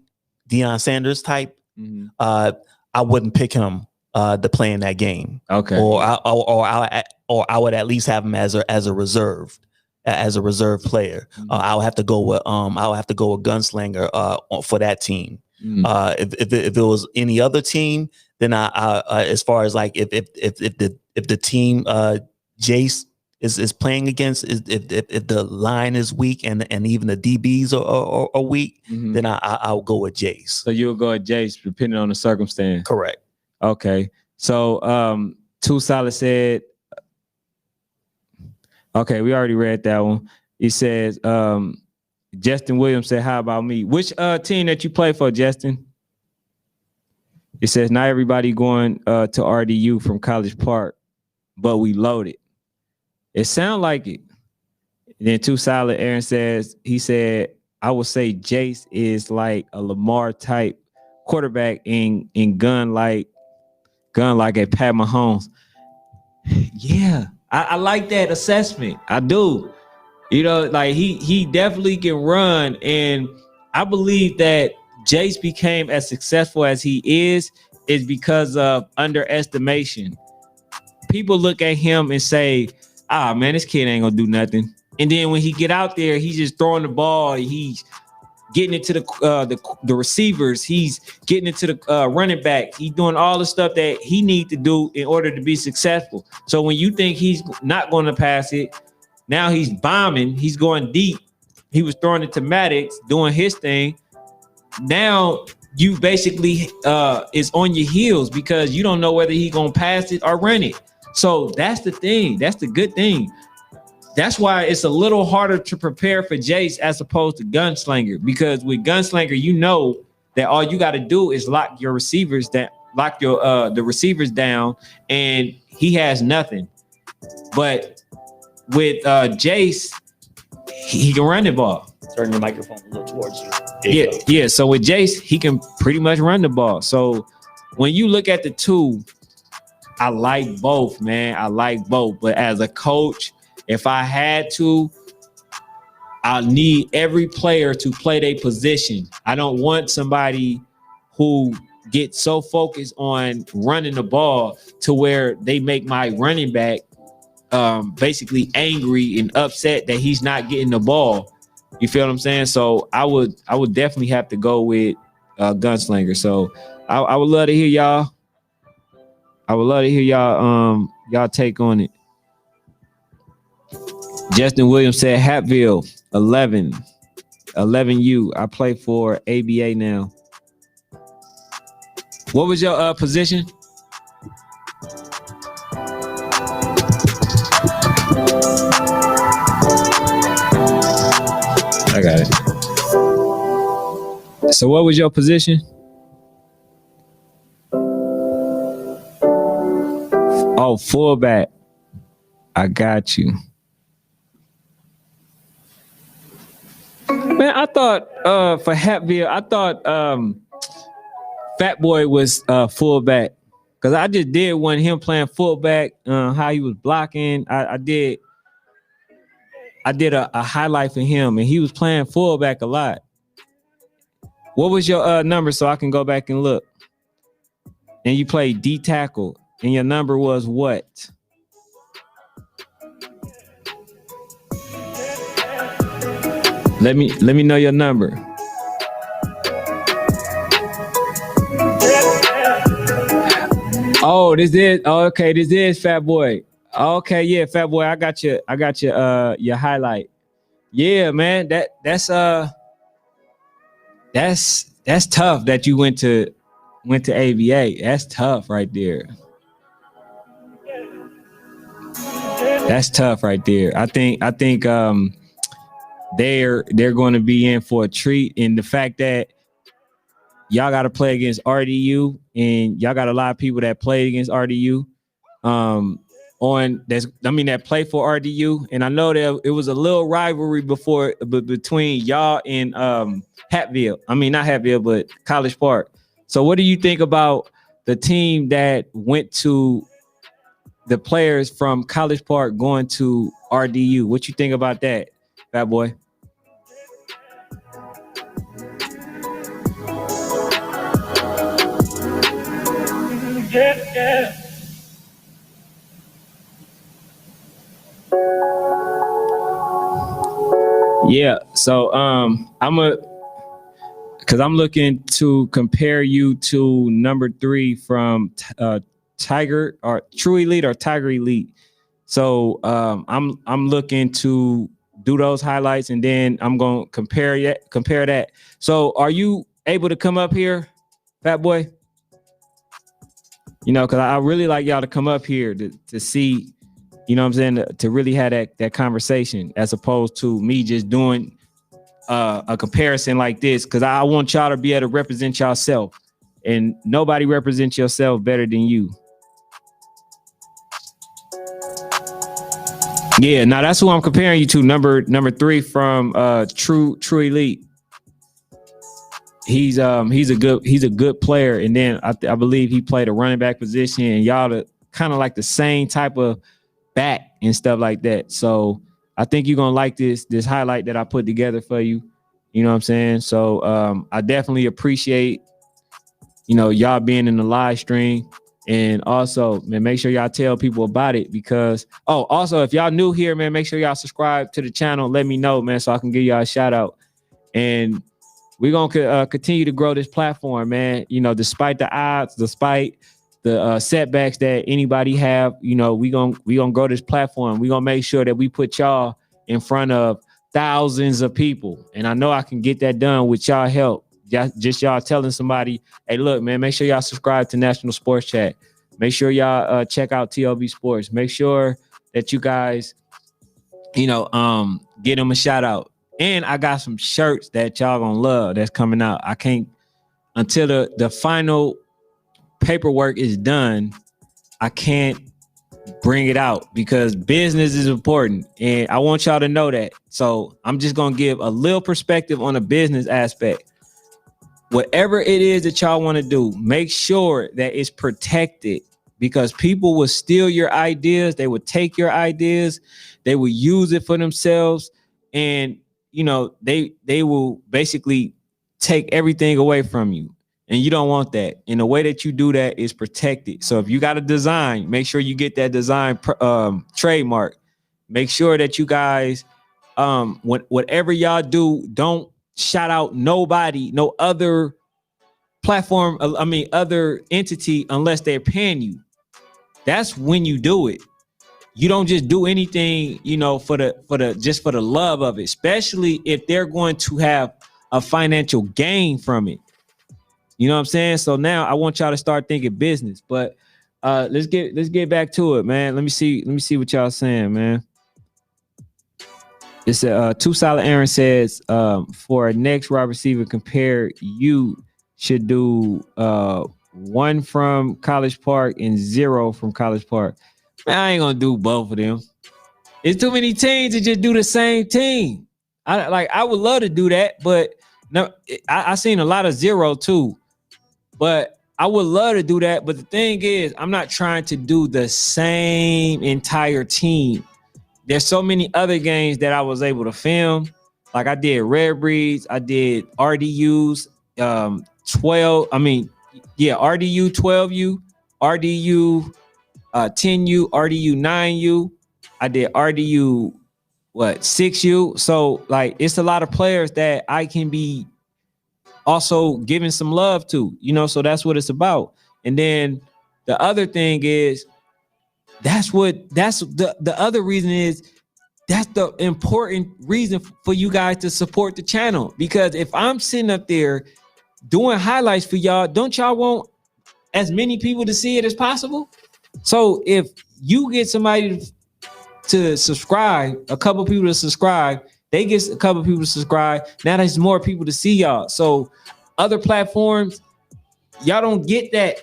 Deion Sanders type, mm-hmm. I wouldn't pick him to play in that game. Okay. Or I would at least have him as a reserve player. Mm-hmm. I would have to go with Gunslinger for that team. Mm-hmm. If it was any other team, then I as far as like if the team Jace is playing against, if the line is weak and even the DBs are weak, mm-hmm. then I'll go with Jace. So you'll go with Jace depending on the circumstance. Correct. Okay. So Too Solid said, okay, we already read that one. He says, Justin Williams said, how about me? Which team that you play for, Justin? It says, not everybody going to RDU from College Park, but we loaded. It sound like it. And then Too Solid, Aaron says, he said, I would say Jace is like a Lamar type quarterback in gun like a Pat Mahomes. Yeah, I like that assessment. I do. Like he definitely can run. And I believe that Jace became as successful as he is because of underestimation. people look at him and say, "Ah, man, this kid ain't gonna do nothing." And then when he get out there, he's just throwing the ball. He's getting it to the receivers. He's getting it to the running back. He's doing all the stuff that he need to do in order to be successful. So when you think he's not going to pass it, now he's bombing. He's going deep. He was throwing it to Maddox, doing his thing. Now you basically is on your heels because you don't know whether he's going to pass it or run it. So that's the thing. That's the good thing. That's why it's a little harder to prepare for Jace as opposed to Gunslinger, because with Gunslinger, you know that all you got to do is lock your receivers down, lock your the receivers down, and he has nothing. But with Jace, he can run the ball. Turn your microphone a little towards you. Yeah. So with Jace, he can pretty much run the ball. So when you look at the two, I like both, man. I like both. But as a coach, if I had to, I need every player to play their position. I don't want somebody who gets so focused on running the ball to where they make my running back basically angry and upset that he's not getting the ball. You feel what I'm saying? So I would definitely have to go with Gunslinger. So I would love to hear y'all. Y'all take on it. Justin Williams said Hatfield 11U. I play for ABA now. What was your position? I got it. So what was your position? Oh, fullback. I got you. Man, I thought for Hatfield, I thought Fat Boy was fullback, because I just did one him playing fullback, how he was blocking. I did a highlight for him, and he was playing fullback a lot. What was your number so I can go back and look? And you played D tackle, and your number was what? Let me know your number. Oh, this is Fat Boy. Okay, yeah, Fat Boy, I got your highlight. Yeah, man, that's tough that you went to ABA. That's tough right there. That's tough right there. I think they're going to be in for a treat, and the fact that y'all got to play against RDU, and y'all got a lot of people that play against RDU, that play for RDU, and I know that it was a little rivalry between y'all and Hatfield. I mean, not Hatfield, but College Park. So what do you think about the team that went to the players from College Park going to RDU? What you think about that, Fat Boy? Yeah, so I'm looking to compare you to number 3 from Tiger or True Elite or Tiger Elite. So I'm looking to do those highlights, and then I'm gonna compare that. So are you able to come up here, Fat Boy? You know, because I really like y'all to come up here to see, you know what I'm saying, to really have that conversation, as opposed to me just doing a comparison like this, because I want y'all to be able to represent yourself, and nobody represents yourself better than you. Yeah, now that's who I'm comparing you to, number 3 from True Elite. He's a good player, and then I believe he played a running back position, and y'all are kind of like the same type of back and stuff like that. So I think you're gonna like this highlight that I put together for you. You know what I'm saying? So I definitely appreciate, you know, y'all being in the live stream. And also, man, make sure y'all tell people about it because, also, if y'all new here, man, make sure y'all subscribe to the channel. Let me know, man, so I can give y'all a shout out. And we're going to continue to grow this platform, man. You know, despite the odds, despite the setbacks that anybody have, you know, we gonna grow this platform. We're going to make sure that we put y'all in front of thousands of people. And I know I can get that done with y'all help. Just y'all telling somebody, hey, look, man, make sure y'all subscribe to National Sports Chat. Make sure y'all check out TLB Sports. Make sure that you guys, you know, get them a shout out. And I got some shirts that y'all gonna love that's coming out. I can't until the final paperwork is done. I can't bring it out because business is important, and I want y'all to know that. So I'm just gonna give a little perspective on the business aspect. Whatever it is that y'all want to do, make sure that it's protected because people will steal your ideas. They will take your ideas. They will use it for themselves. And, you know, they will basically take everything away from you. And you don't want that. And the way that you do that is protected. So if you got a design, make sure you get that design trademark. Make sure that you guys, whatever y'all do, don't shout out nobody, no other platform, other entity unless they're paying you. That's when you do it. You don't just do anything, you know, for the love of it, especially if they're going to have a financial gain from it. You know what I'm saying? So now I want y'all to start thinking business. But let's get back to it, man. Let me see what y'all saying, man. It's Too Solid Aaron says, for a next wide receiver compare, you should do 1 from College Park and 0 from College Park. Man, I ain't gonna do both of them. It's too many teams to just do the same team. I would love to do that, but no, I seen a lot of 0 too. But I would love to do that. But the thing is, I'm not trying to do the same entire team. There's so many other games that I was able to film. Like I did Rare Breeds, I did RDUs, 12. RDU 12U, RDU 10U, RDU 9U. I did RDU 6U. So like it's a lot of players that I can be also giving some love to, you know. So that's what it's about. And then the other thing is, that's the other reason is that's the important reason for you guys to support the channel. Because if I'm sitting up there doing highlights for y'all, don't y'all want as many people to see it as possible? So if you get somebody to subscribe, a couple people to subscribe, they get a couple people to subscribe. Now there's more people to see y'all. So other platforms, y'all don't get that.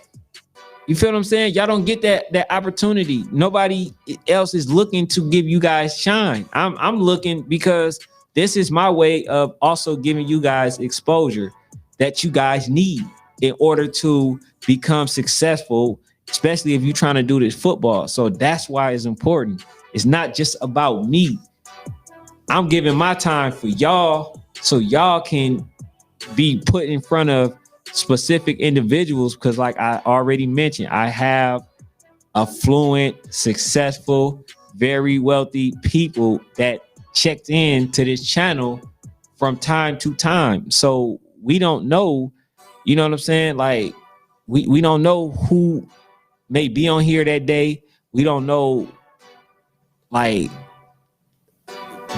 You feel what I'm saying? Y'all don't get that opportunity. Nobody else is looking to give you guys shine. I'm looking because this is my way of also giving you guys exposure that you guys need in order to become successful, especially if you're trying to do this football. So that's why it's important. It's not just about me. I'm giving my time for y'all so y'all can be put in front of specific individuals, because like I already mentioned, I have affluent, successful, very wealthy people that checked in to this channel from time to time. So we don't know, you know what I'm saying? Like we don't know who may be on here that day. We don't know like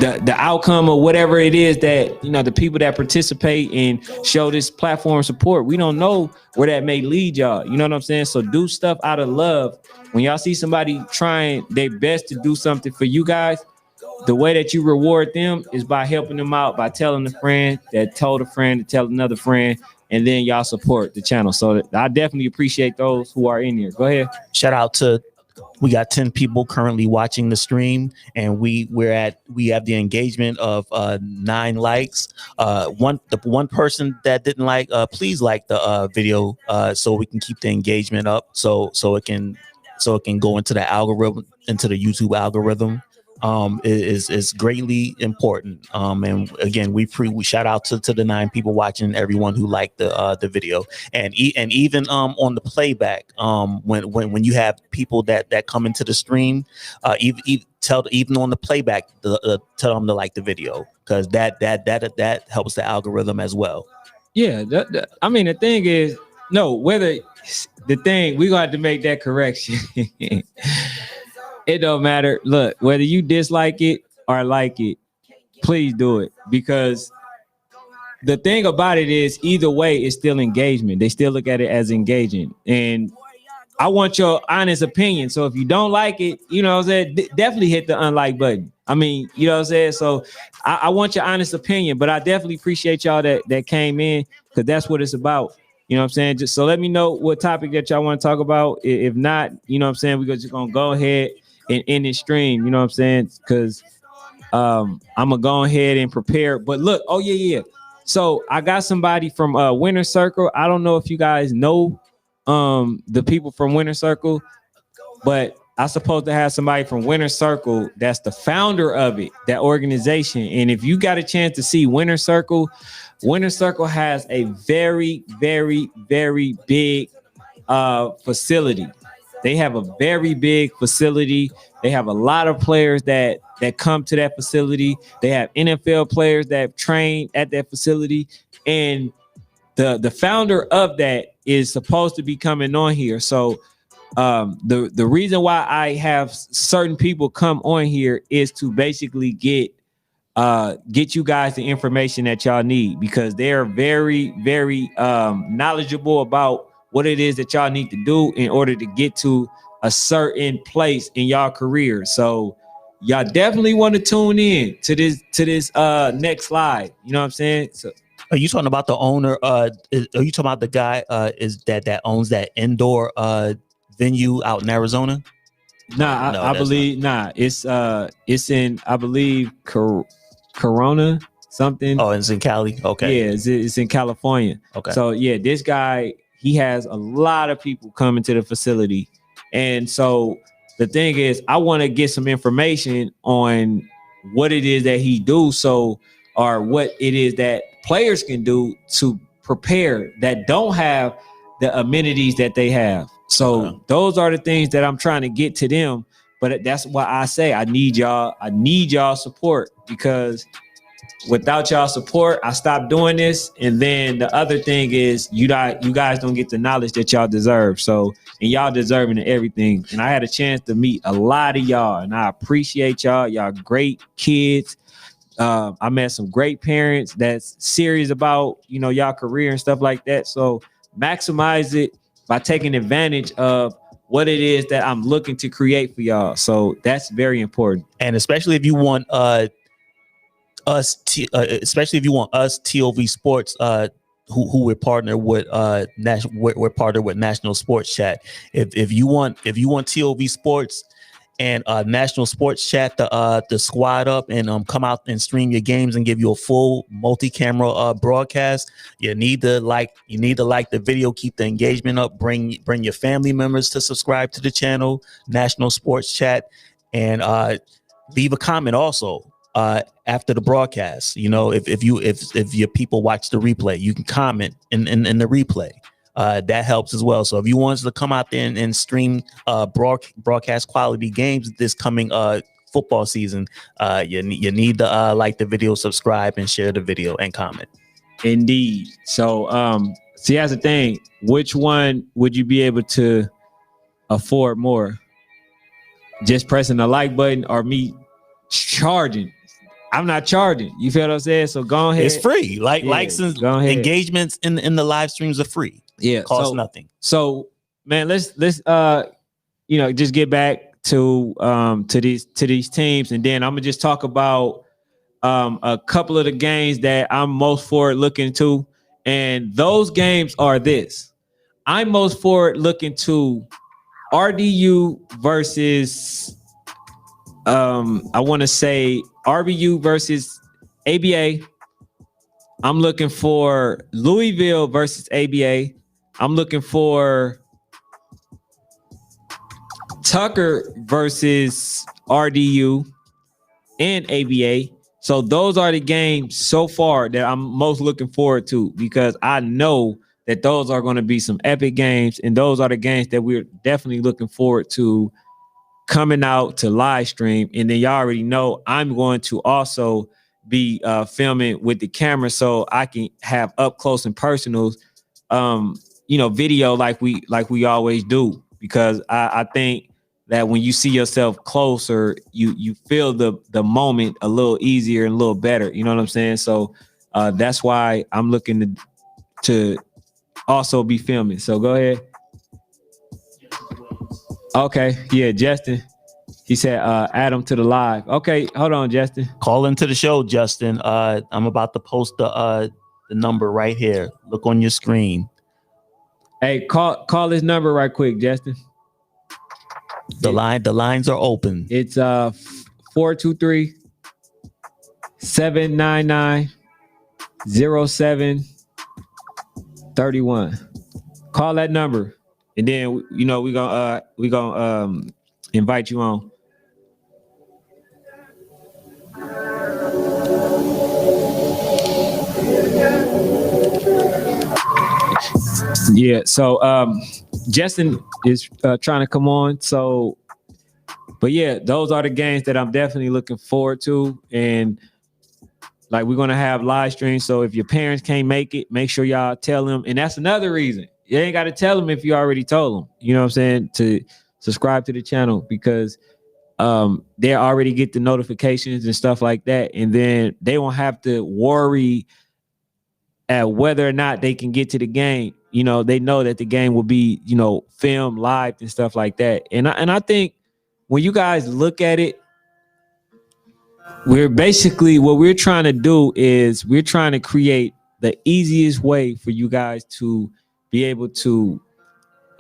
the outcome or whatever it is that, you know, the people that participate and show this platform support, we don't know where that may lead y'all. You know what I'm saying? So do stuff out of love. When y'all see somebody trying their best to do something for you guys, the way that you reward them is by helping them out, by telling a friend that told a friend to tell another friend, and then y'all support the channel. So I definitely appreciate those who are in here. Go ahead. Shout out to, we got 10 people currently watching the stream, and we have the engagement of 9 likes. The one person that didn't like, please like the video so we can keep the engagement up, so it can go into the algorithm, into the YouTube algorithm. is greatly important. And again, we shout out to the 9 people watching, everyone who liked the video, and even on the playback, when you have people that come into the stream, even on the playback, tell them to like the video, because that helps the algorithm as well. Yeah, I mean, the thing is, no, whether the thing we got to make that correction. It don't matter. Look, whether you dislike it or like it, please do it, because the thing about it is, either way, it's still engagement. They still look at it as engaging, and I want your honest opinion. So if you don't like it, you know what I'm saying, definitely hit the unlike button. I mean, you know what I'm saying? So I want your honest opinion, but I definitely appreciate y'all that came in, because that's what it's about. You know what I'm saying? Just so let me know what topic that y'all want to talk about. If not, you know what I'm saying, we're just going to go ahead and end this stream. You know what I'm saying? Because I'm going to go ahead and prepare. But look, oh, yeah. So I got somebody from Winter Circle. I don't know if you guys know the people from Winter Circle, but I supposed to have somebody from Winter Circle that's the founder of it, that organization. And if you got a chance to see Winter Circle has a very, very, very big facility. They have a very big facility. They have a lot of players that come to that facility. They have NFL players that train at that facility, and the founder of that is supposed to be coming on here. So the reason why I have certain people come on here is to basically get you guys the information that y'all need, because they're very, very knowledgeable about what it is that y'all need to do in order to get to a certain place in y'all career. So y'all definitely want to tune in to this next slide. You know what I'm saying? So are you talking about the owner? Are you talking about the guy is that owns that indoor venue out in Arizona? Nah, No, I believe not. It's in, I believe, Corona something. Oh, it's in Cali. Okay. Yeah, it's in California. Okay. So yeah, this guy, he has a lot of people coming to the facility, and so the thing is, I want to get some information on what it is that he do, or what it is that players can do to prepare that don't have the amenities that they have. So those are the things that I'm trying to get to them. But that's why I say I need y'all support, because without y'all support, I stopped doing this. And then the other thing is, you guys don't get the knowledge that y'all deserve. So, and y'all deserving of everything. And I had a chance to meet a lot of y'all, and I appreciate y'all. Y'all great kids. I met some great parents that's serious about, y'all career and stuff like that. So maximize it by taking advantage of what it is that I'm looking to create for y'all. So that's very important. And especially if you want us TOV Sports, who we're partnered with, we're partnered with National Sports Chat. If you want TOV Sports and National Sports Chat to squad up and come out and stream your games and give you a full multi-camera broadcast, you need to like the video, keep the engagement up, bring your family members to subscribe to the channel, National Sports Chat, and leave a comment also after the broadcast. If your people watch the replay, you can comment in the replay. That helps as well. So if you want us to come out there and stream broadcast quality games this coming football season, you need to like the video, subscribe, and share the video and comment. Indeed. So see, that's the thing. Which one would you be able to afford more? Just pressing the like button or me charging? I'm not charging. You feel what I'm saying? So go ahead. It's free. Likes and engagements in the live streams are free. Yeah, costs nothing. So man, let's just get back to these teams, and then I'm gonna just talk about a couple of the games that I'm most forward looking to, and those games are this. I'm most forward looking to RDU versus I want to say RBU versus ABA. I'm looking for Louisville versus ABA. I'm looking for Tucker versus RDU. and ABA. So those are the games so far that I'm most looking forward to, because I know that those are going to be some epic games, and those are the games that we're definitely looking forward to coming out to live stream. And then y'all already know I'm going to also be filming with the camera, so I can have up close and personal video like we always do, because I think that when you see yourself closer, you feel the moment a little easier and a little better. You know what I'm saying? So that's why I'm looking to also be filming. So go ahead. Okay, yeah, Justin. He said add him to the live. Okay, hold on, Justin. Call into the show, Justin. I'm about to post the number right here. Look on your screen. Hey, call his number right quick, Justin. The lines are open. It's 423-799-0731. Call that number, and then we gonna invite you on. Yeah, so Justin is trying to come on. So, but yeah, those are the games that I'm definitely looking forward to. And like, we're gonna have live streams. So if your parents can't make it, make sure y'all tell them. And that's another reason. You ain't got to tell them if you already told them. You know what I'm saying? To subscribe to the channel, because they already get the notifications and stuff like that. And then they won't have to worry at whether or not they can get to the game. They know that the game will be, filmed live and stuff like that. And I think when you guys look at it, what we're trying to do is we're trying to create the easiest way for you guys to be able to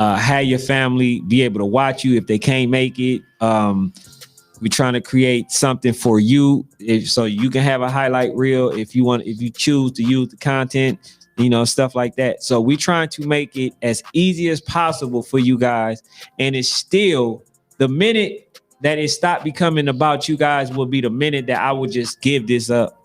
have your family be able to watch you if they can't make it. We're trying to create something for you, so you can have a highlight reel if you choose to use the content, stuff like that. So we're trying to make it as easy as possible for you guys. And it's still, the minute that it stopped becoming about you guys will be the minute that I will just give this up.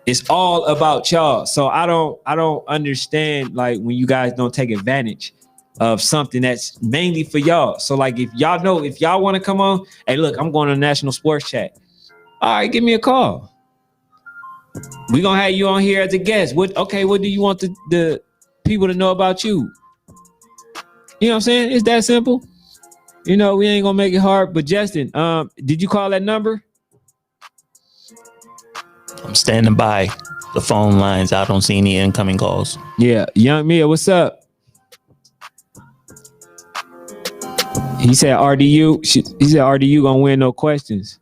It's all about y'all. So I don't understand, like, when you guys don't take advantage of something that's mainly for y'all. So like, if y'all want to come on, hey, look, I'm going to National Sports Chat. All right, give me a call. We're gonna have you on here as a guest. What do you want the people to know about you? You know what I'm saying? It's that simple. We ain't gonna make it hard. But Justin, did you call that number? I'm standing by the phone lines. I don't see any incoming calls. Yeah, Young Mia, what's up? He said RDU. He said RDU gonna win no questions.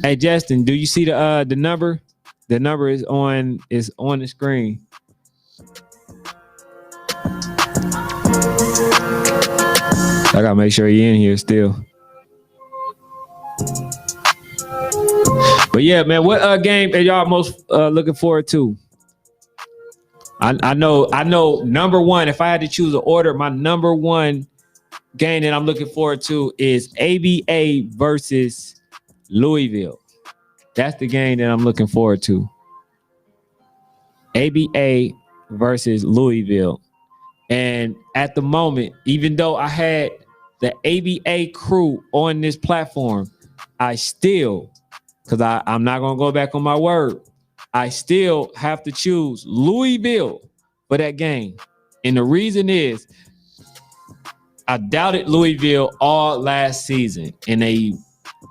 Hey Justin, do you see the number? The number is on the screen. I gotta make sure you're in here still. But yeah, man, what game are y'all most looking forward to? I know number one, if I had to choose an order, my number one game that I'm looking forward to is ABA versus Louisville. That's the game that I'm looking forward to. ABA versus Louisville. And at the moment, even though I had the ABA crew on this platform, I still, because I'm not going to go back on my word, I still have to choose Louisville for that game. And the reason is, I doubted Louisville all last season, and they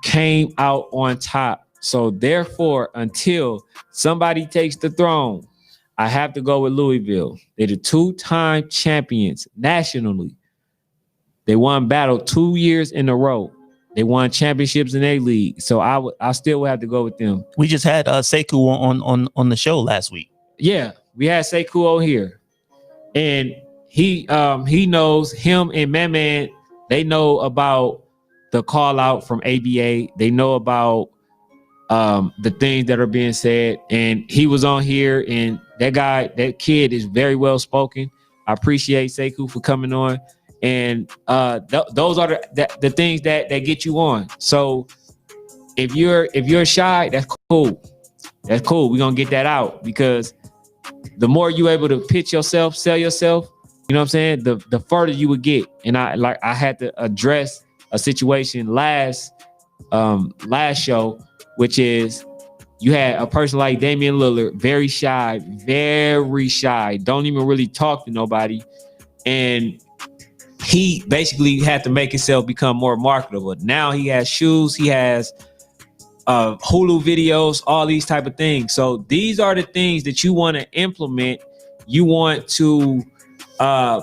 came out on top. So therefore, until somebody takes the throne, I have to go with Louisville. They're the two-time champions nationally. They won battle 2 years in a row. They won championships in their league. So I still will have to go with them. We just had Sekou on the show last week. Yeah, we had Sekou on here. And he knows, him and Man, they know about the call out from ABA. They know about the things that are being said. And he was on here, and that kid is very well spoken. I appreciate Sekou for coming on. And those are the things that get you on. So if you're shy, that's cool. That's cool. We're gonna get that out, because the more you able to pitch yourself, sell yourself, you know what I'm saying, the further you would get. And I had to address a situation last show, which is you had a person like Damian Lillard, very shy, don't even really talk to nobody. And he basically had to make himself become more marketable. Now he has shoes, he has Hulu videos, all these type of things. So these are the things that you want to implement. You want to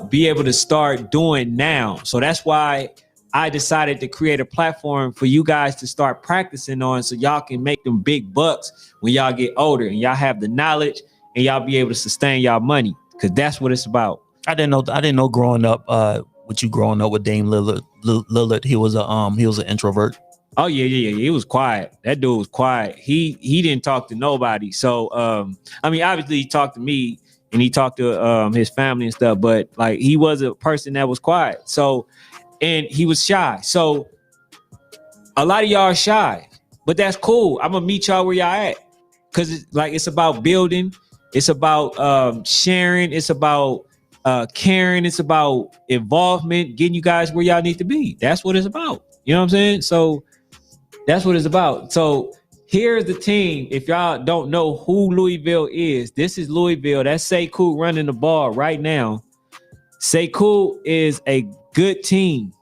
be able to start doing now. So that's why I decided to create a platform for you guys to start practicing on, so y'all can make them big bucks when y'all get older and y'all have the knowledge and y'all be able to sustain y'all money, because that's what it's about. I didn't know growing up with you growing up with Dame Lillard, he was an introvert. Oh yeah. He was quiet. That dude was quiet. He didn't talk to nobody. So I mean, obviously he talked to me and he talked to his family and stuff, but like he was a person that was quiet. So, and he was shy. So a lot of y'all are shy, but that's cool. I'm gonna meet y'all where y'all at, because it's about building. It's about sharing. It's about caring. It's about involvement, getting you guys where y'all need to be. That's what it's about. You know what I'm saying? So that's what it's about. So here's the team. If y'all don't know who Louisville is, this is Louisville. That's Sekou running the ball right now. Sekou is a good team.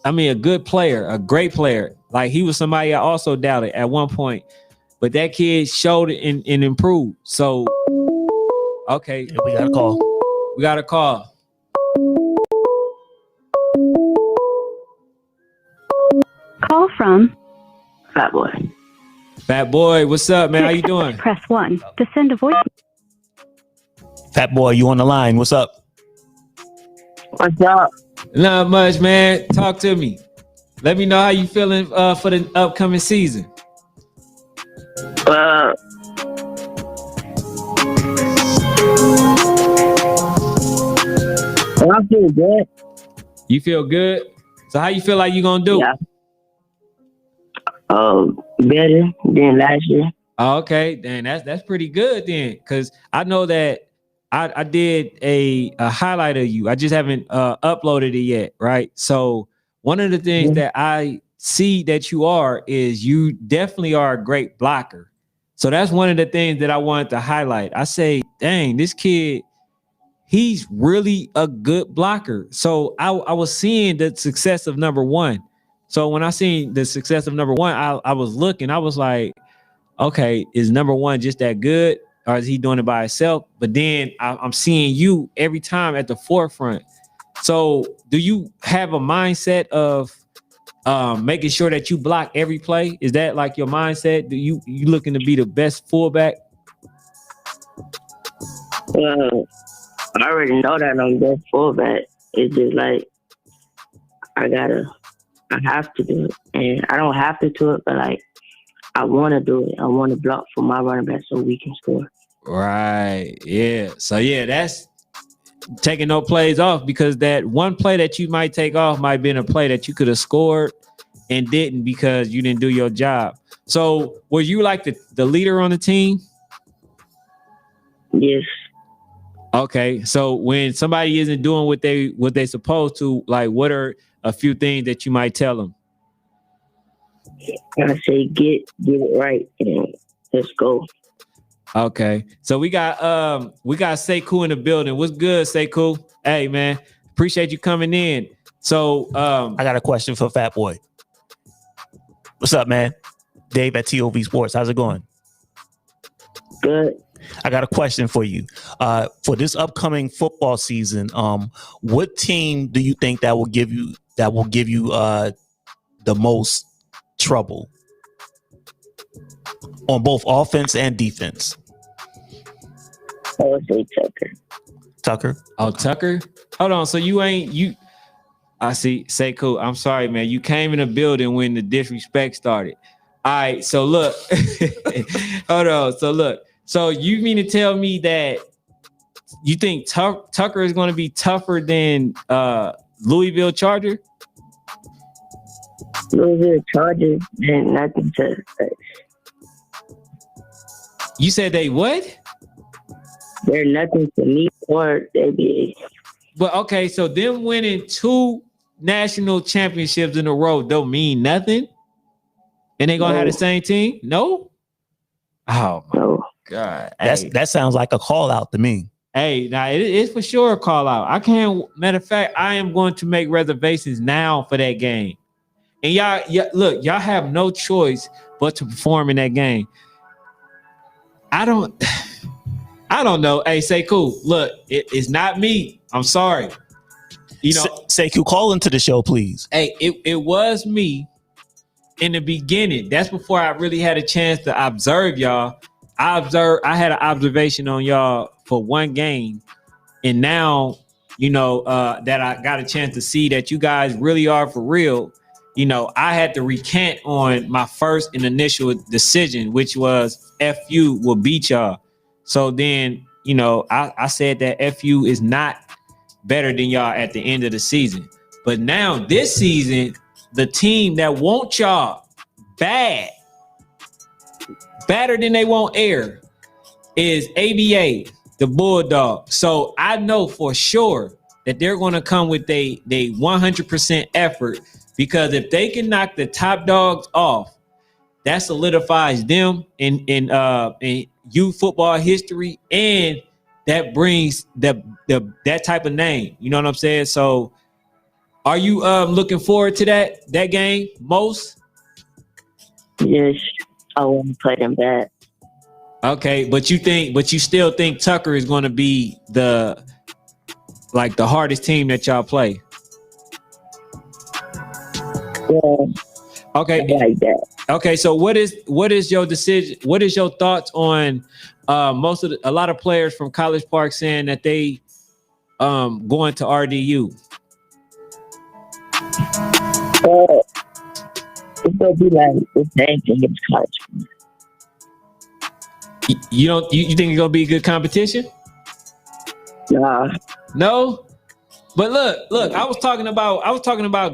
I mean, a good player, a great player. Like, he was somebody I also doubted at one point, but that kid showed it and improved. So, okay. Yeah, we got a call. We got a call. Call from Fat Boy. Fat Boy, what's up, man? How you doing? Press 1 to send a voice. Fat Boy, you on the line? What's up? What's up? Not much, man. Talk to me. Let me know how you feeling for the upcoming season. I feel good. You feel good? So how you feel like you gonna do? Yeah. Better than last year. Oh, okay, then that's pretty good then, because I know that I did a highlight of you. I just haven't uploaded it yet, right? So one of the things that I see that you are is you definitely are a great blocker. So that's one of the things that I wanted to highlight. I say, dang, this kid, he's really a good blocker. So I was seeing the success of number one. So when I seen the success of number one, I was looking, I was like, okay, is number one just that good, or is he doing it by himself? But then I'm seeing you every time at the forefront. So do you have a mindset of making sure that you block every play? Is that like your mindset? Do you looking to be the best fullback? I already know that I'm best fullback. It's just like I have to do it, and I don't have to do it, but like I want to do it. I want to block for my running back so we can score. Right. Yeah. So yeah, that's taking no plays off, because that one play that you might take off might have been a play that you could have scored and didn't because you didn't do your job. So were you like the leader on the team? Yes. Okay. So when somebody isn't doing what they supposed to, like, what are a few things that you might tell them? I say get it right and let's go. Okay. So we got Sekou in the building. What's good, Sekou? Hey man, appreciate you coming in. So I got a question for Fat Boy. What's up, man? Dave at TOV Sports. How's it going? Good. I got a question for you. For this upcoming football season, what team do you think that will give you the most trouble on both offense and defense? I would say Tucker. Tucker? Oh, Tucker? Hold on. So I see. Sekou, I'm sorry, man. You came in the building when the disrespect started. All right. So look, hold on. So look, so you mean to tell me that you think Tucker is going to be tougher than Louisville Charger? Louisville Chargers and nothing to say. You said they what? They're nothing to me or the ABA. But okay, so them winning 2 national championships in a row don't mean nothing? And they gonna have the same team? No? Oh my God. That sounds like a call out to me. Hey, now it's for sure a call out. I can't. Matter of fact, I am going to make reservations now for that game. And y'all look, y'all have no choice but to perform in that game. I don't know. Hey, say cool. Look, it's not me. I'm sorry. You know, Sekou, call into the show, please. Hey, it was me in the beginning. That's before I really had a chance to observe y'all. I had an observation on y'all for one game, and now that I got a chance to see that you guys really are for real. I had to recant on my first and initial decision, which was FU will beat y'all. So then, I said that FU is not better than y'all at the end of the season. But now this season, the team that want y'all better than they want air is ABA, the Bulldog. So I know for sure that they're going to come with they 100% effort, because if they can knock the top dogs off, that solidifies them in youth football history, and that brings that type of name. You know what I'm saying? So are you looking forward to that game most? Yes, I won't play them bad. Okay, but you still think Tucker is going to be the hardest team that y'all play? Yeah. Okay. Like that. Okay, so what is your decision? What is your thoughts on a lot of players from College Park saying that they going to RDU? It's gonna be like the same thing as College. You think it's gonna be a good competition? Nah. No. But look, I was talking about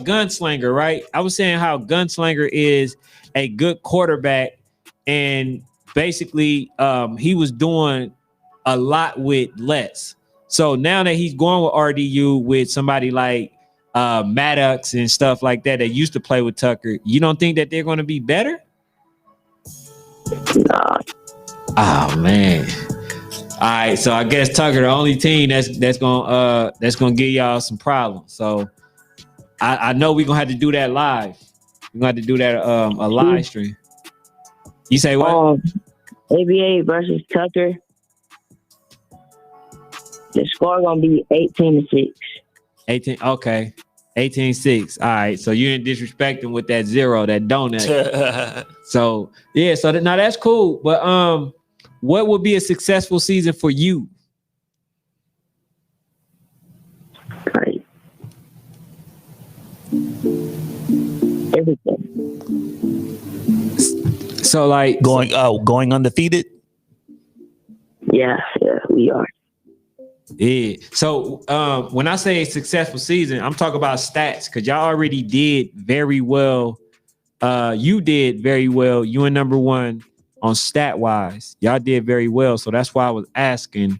Gunslinger, right? I was saying how Gunslinger is a good quarterback, and basically he was doing a lot with less. So now that he's going with RDU with somebody like Maddox and stuff like that used to play with Tucker, you don't think that they're going to be better? Nah. Oh man. All right, so I guess Tucker the only team that's gonna give y'all some problems. So I know we're gonna have to do that live. We're gonna have to do that a live stream. You say what? ABA versus Tucker. The score gonna be 18-6. 18. Okay, 18-6. All right, so you didn't disrespect them with that 0, that donut. So yeah, so now that's cool. But what would be a successful season for you? Right. Everything. So like going undefeated? Yeah, we are. Yeah. So when I say a successful season, I'm talking about stats, because y'all already did very well. You did very well. You were number 1 on stat wise. Y'all did very well. So that's why I was asking,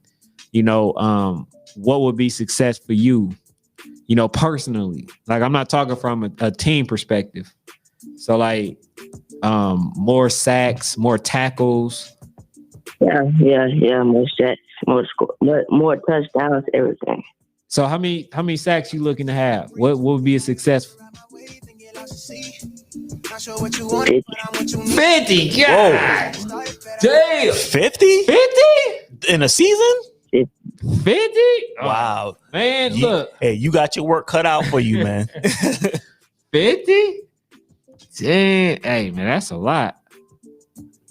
what would be success for you, personally? Like, I'm not talking from a team perspective. So like more sacks, more tackles. Yeah. More stats, more score, more touchdowns, everything. So how many sacks you looking to have? What would be a success? 50. God damn. 50? 50 In a season? 50? Wow. Man, look. Hey, you got your work cut out for you, man. 50? Damn. Hey, man, that's a lot.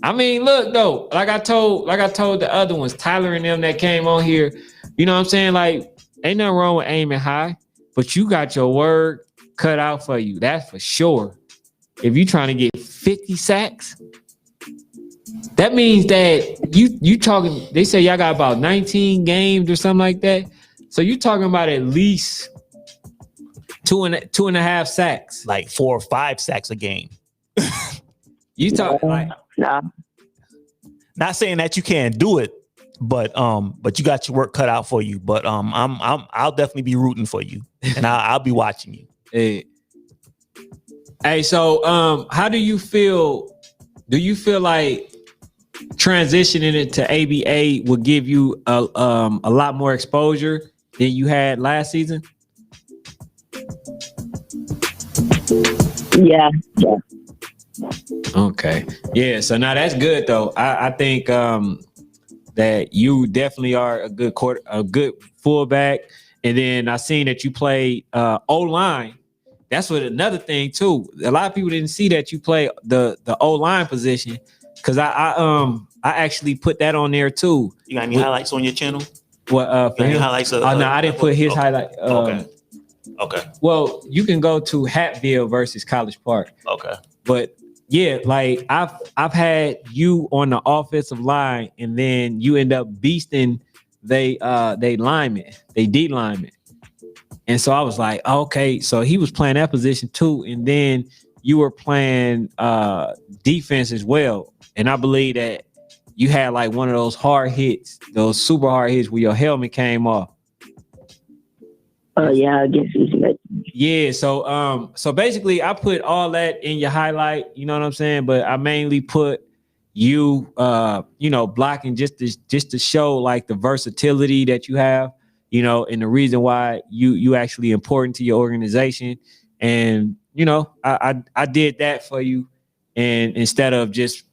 I mean, look, though, like I told the other ones, Tyler and them that came on here, you know what I'm saying? Like, ain't nothing wrong with aiming high, but you got your work cut out for you. That's for sure. If you trying to get 50 sacks, that means that you talking, they say y'all got about 19 games or something like that. So you talking about at least Two and a half sacks. like 4 or 5 sacks a game. You talk like Nah. Not saying that you can't do it, but you got your work cut out for you. But I'll definitely be rooting for you, and I'll be watching you. Hey, so how do you feel? Do you feel like transitioning it to ABA will give you a lot more exposure than you had last season? Yeah. Okay. Yeah. So now that's good though. I think that you definitely are a good fullback. And then I seen that you played O-line. That's what another thing too. A lot of people didn't see that you play the O-line position because I actually put that on there too. You got any highlights on your channel? What for him? Highlights? No, I didn't put his highlight. Okay. Well, you can go to Hatfield versus College Park. Okay. But yeah, like I've had you on the offensive line, and then you end up beasting they linemen, they D linemen. And so I was like, okay, so he was playing that position too, and then you were playing defense as well. And I believe that you had like one of those hard hits, those super hard hits where your helmet came off. Yeah, I guess he's like. Yeah, so basically I put all that in your highlight, you know what I'm saying? But I mainly put you blocking just to show like the versatility that you have, you know, and the reason why you actually important to your organization. And you know, I did that for you, and instead of just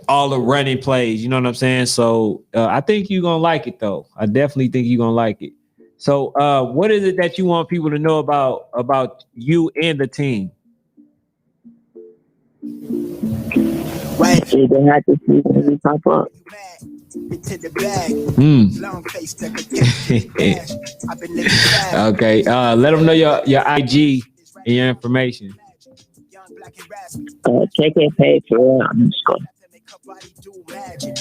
all the running plays, you know what I'm saying? So I think you're gonna like it though. I definitely think you're gonna like it. So what is it that you want people to know about you and the team? Right. They have to see when we pop up. Okay. Let them know your IG and your information. Check it, pay for underscore.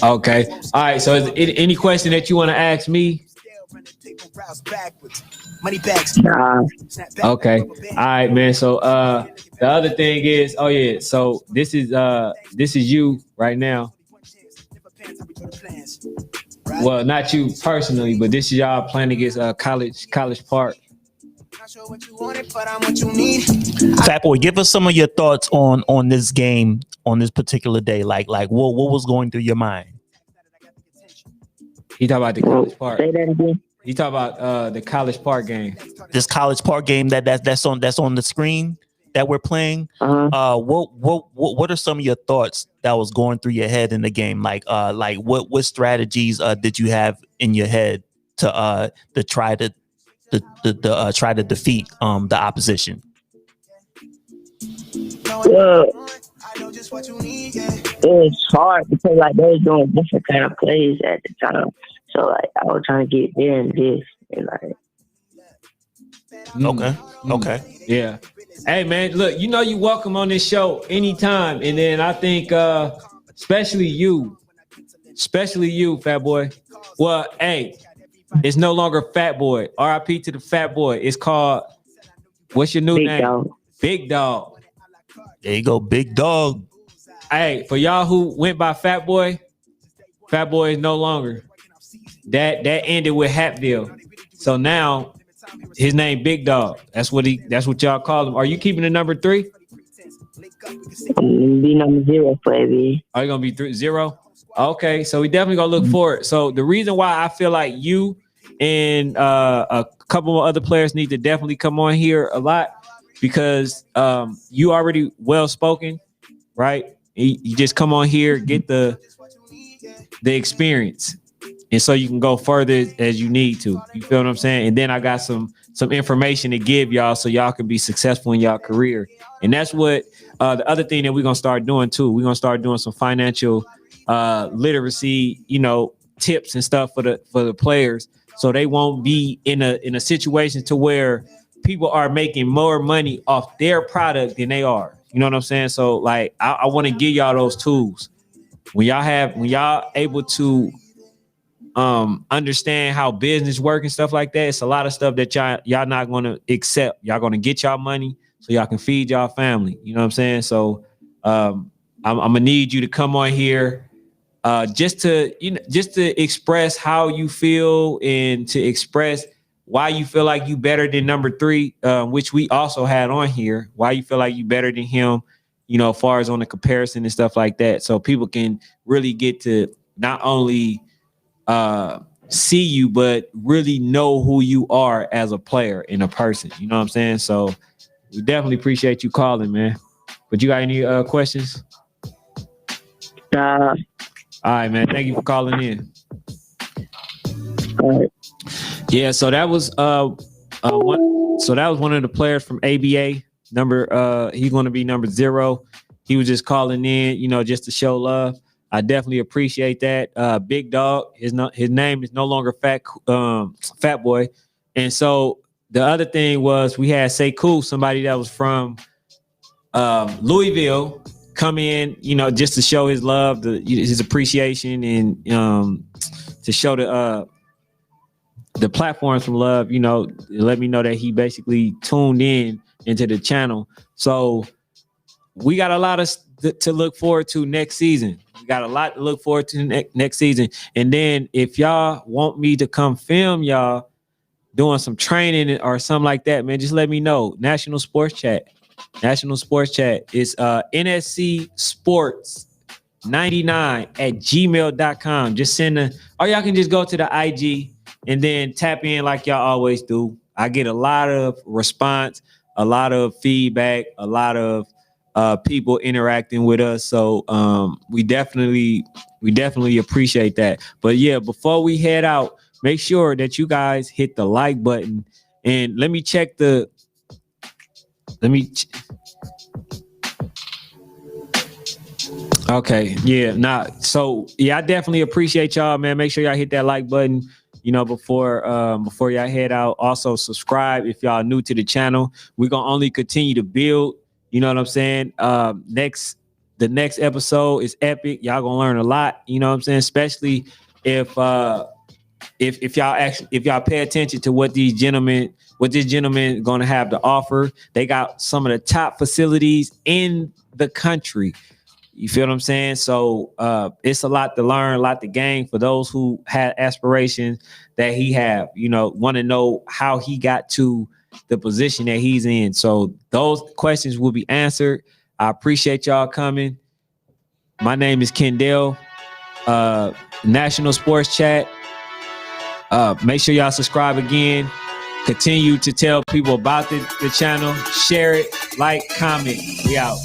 Okay. All right. So is it any question that you want to ask me? Nah. Okay. All right, man. So the other thing is, oh yeah, so this is you right now. Well, not you personally, but this is y'all playing against College Park. Fat Boy, give us some of your thoughts on this game on this particular day. Like what was going through your mind? He talk about the College Park. Say that again. He talk about the College Park game. This College Park game that's on the screen that we're playing. What are some of your thoughts that was going through your head in the game? Like what strategies did you have in your head to try to defeat the opposition? It was hard because like they were doing different kind of plays at the time. So like I was trying to get there and this and like. Okay. Yeah. Hey man, look, you know you welcome on this show anytime, and then I think especially you, Fat Boy. Well, hey, it's no longer Fat Boy. RIP to the Fat Boy. It's called, what's your new name? Dog. Big Dog. There you go, Big Dog. Hey, for y'all who went by Fat Boy is no longer. That ended with Hatfield. So now his name Big Dog. That's what y'all call him. Are you keeping the number 3? Be number 0 for ABA. Are you gonna be 0? Okay, so we definitely gonna look for it. So the reason why I feel like you and a couple of other players need to definitely come on here a lot, because you already well spoken, right? You just come on here, get the experience, and so you can go further as you need to. You feel what I'm saying? And then I got some information to give y'all so y'all can be successful in y'all career. And that's what the other thing that we're gonna start doing too. We're gonna start doing some financial literacy, tips and stuff for the players, so they won't be in a situation to where people are making more money off their product than they are. You know what I'm saying? So like I want to give y'all those tools. When y'all able to understand how business work and stuff like that. It's a lot of stuff that y'all not going to accept. Y'all going to get y'all money so y'all can feed y'all family. You know what I'm saying? So I'm gonna need you to come on here just to express how you feel and to express why you feel like you better than number 3, which we also had on here. Why you feel like you better than him, as far as on the comparison and stuff like that. So people can really get to not only see you, but really know who you are as a player and a person. You know what I'm saying? So we definitely appreciate you calling, man. But you got any questions? All right, man. Thank you for calling in. All right. Yeah, so that was one of the players from ABA. He's going to be number 0. He was just calling in, just to show love. I definitely appreciate that. Big Dog. His name is no longer Fat Boy. And so the other thing was we had Say Cool, somebody that was from Louisville, come in, just to show his love, his appreciation, and to show the platforms from love, let me know that he basically tuned into the channel. So we got a lot to look forward to next season. We got a lot to look forward to next season. And then if y'all want me to come film y'all doing some training or something like that, man, just let me know. National Sports Chat is NSC Sports 99@gmail.com. Just send or y'all can just go to the IG and then tap in like y'all always do. I get a lot of response, a lot of feedback, a lot of people interacting with us. So we definitely appreciate that. But yeah, before we head out, make sure that you guys hit the like button, and let me check okay. Yeah. So I definitely appreciate y'all, man. Make sure y'all hit that like button, before y'all head out. Also subscribe if y'all new to the channel. We're going to only continue to build, you know what I'm saying? The next episode is epic. Y'all going to learn a lot, you know what I'm saying? Especially if y'all pay attention to what this gentleman going to have to offer. They got some of the top facilities in the country. You feel what I'm saying? So it's a lot to learn, a lot to gain for those who had aspirations that he have, want to know how he got to the position that he's in. So those questions will be answered. I appreciate y'all coming. My name is Kendall, National Sports Chat. Make sure y'all subscribe again. Continue to tell people about the channel. Share it, like, comment. We out.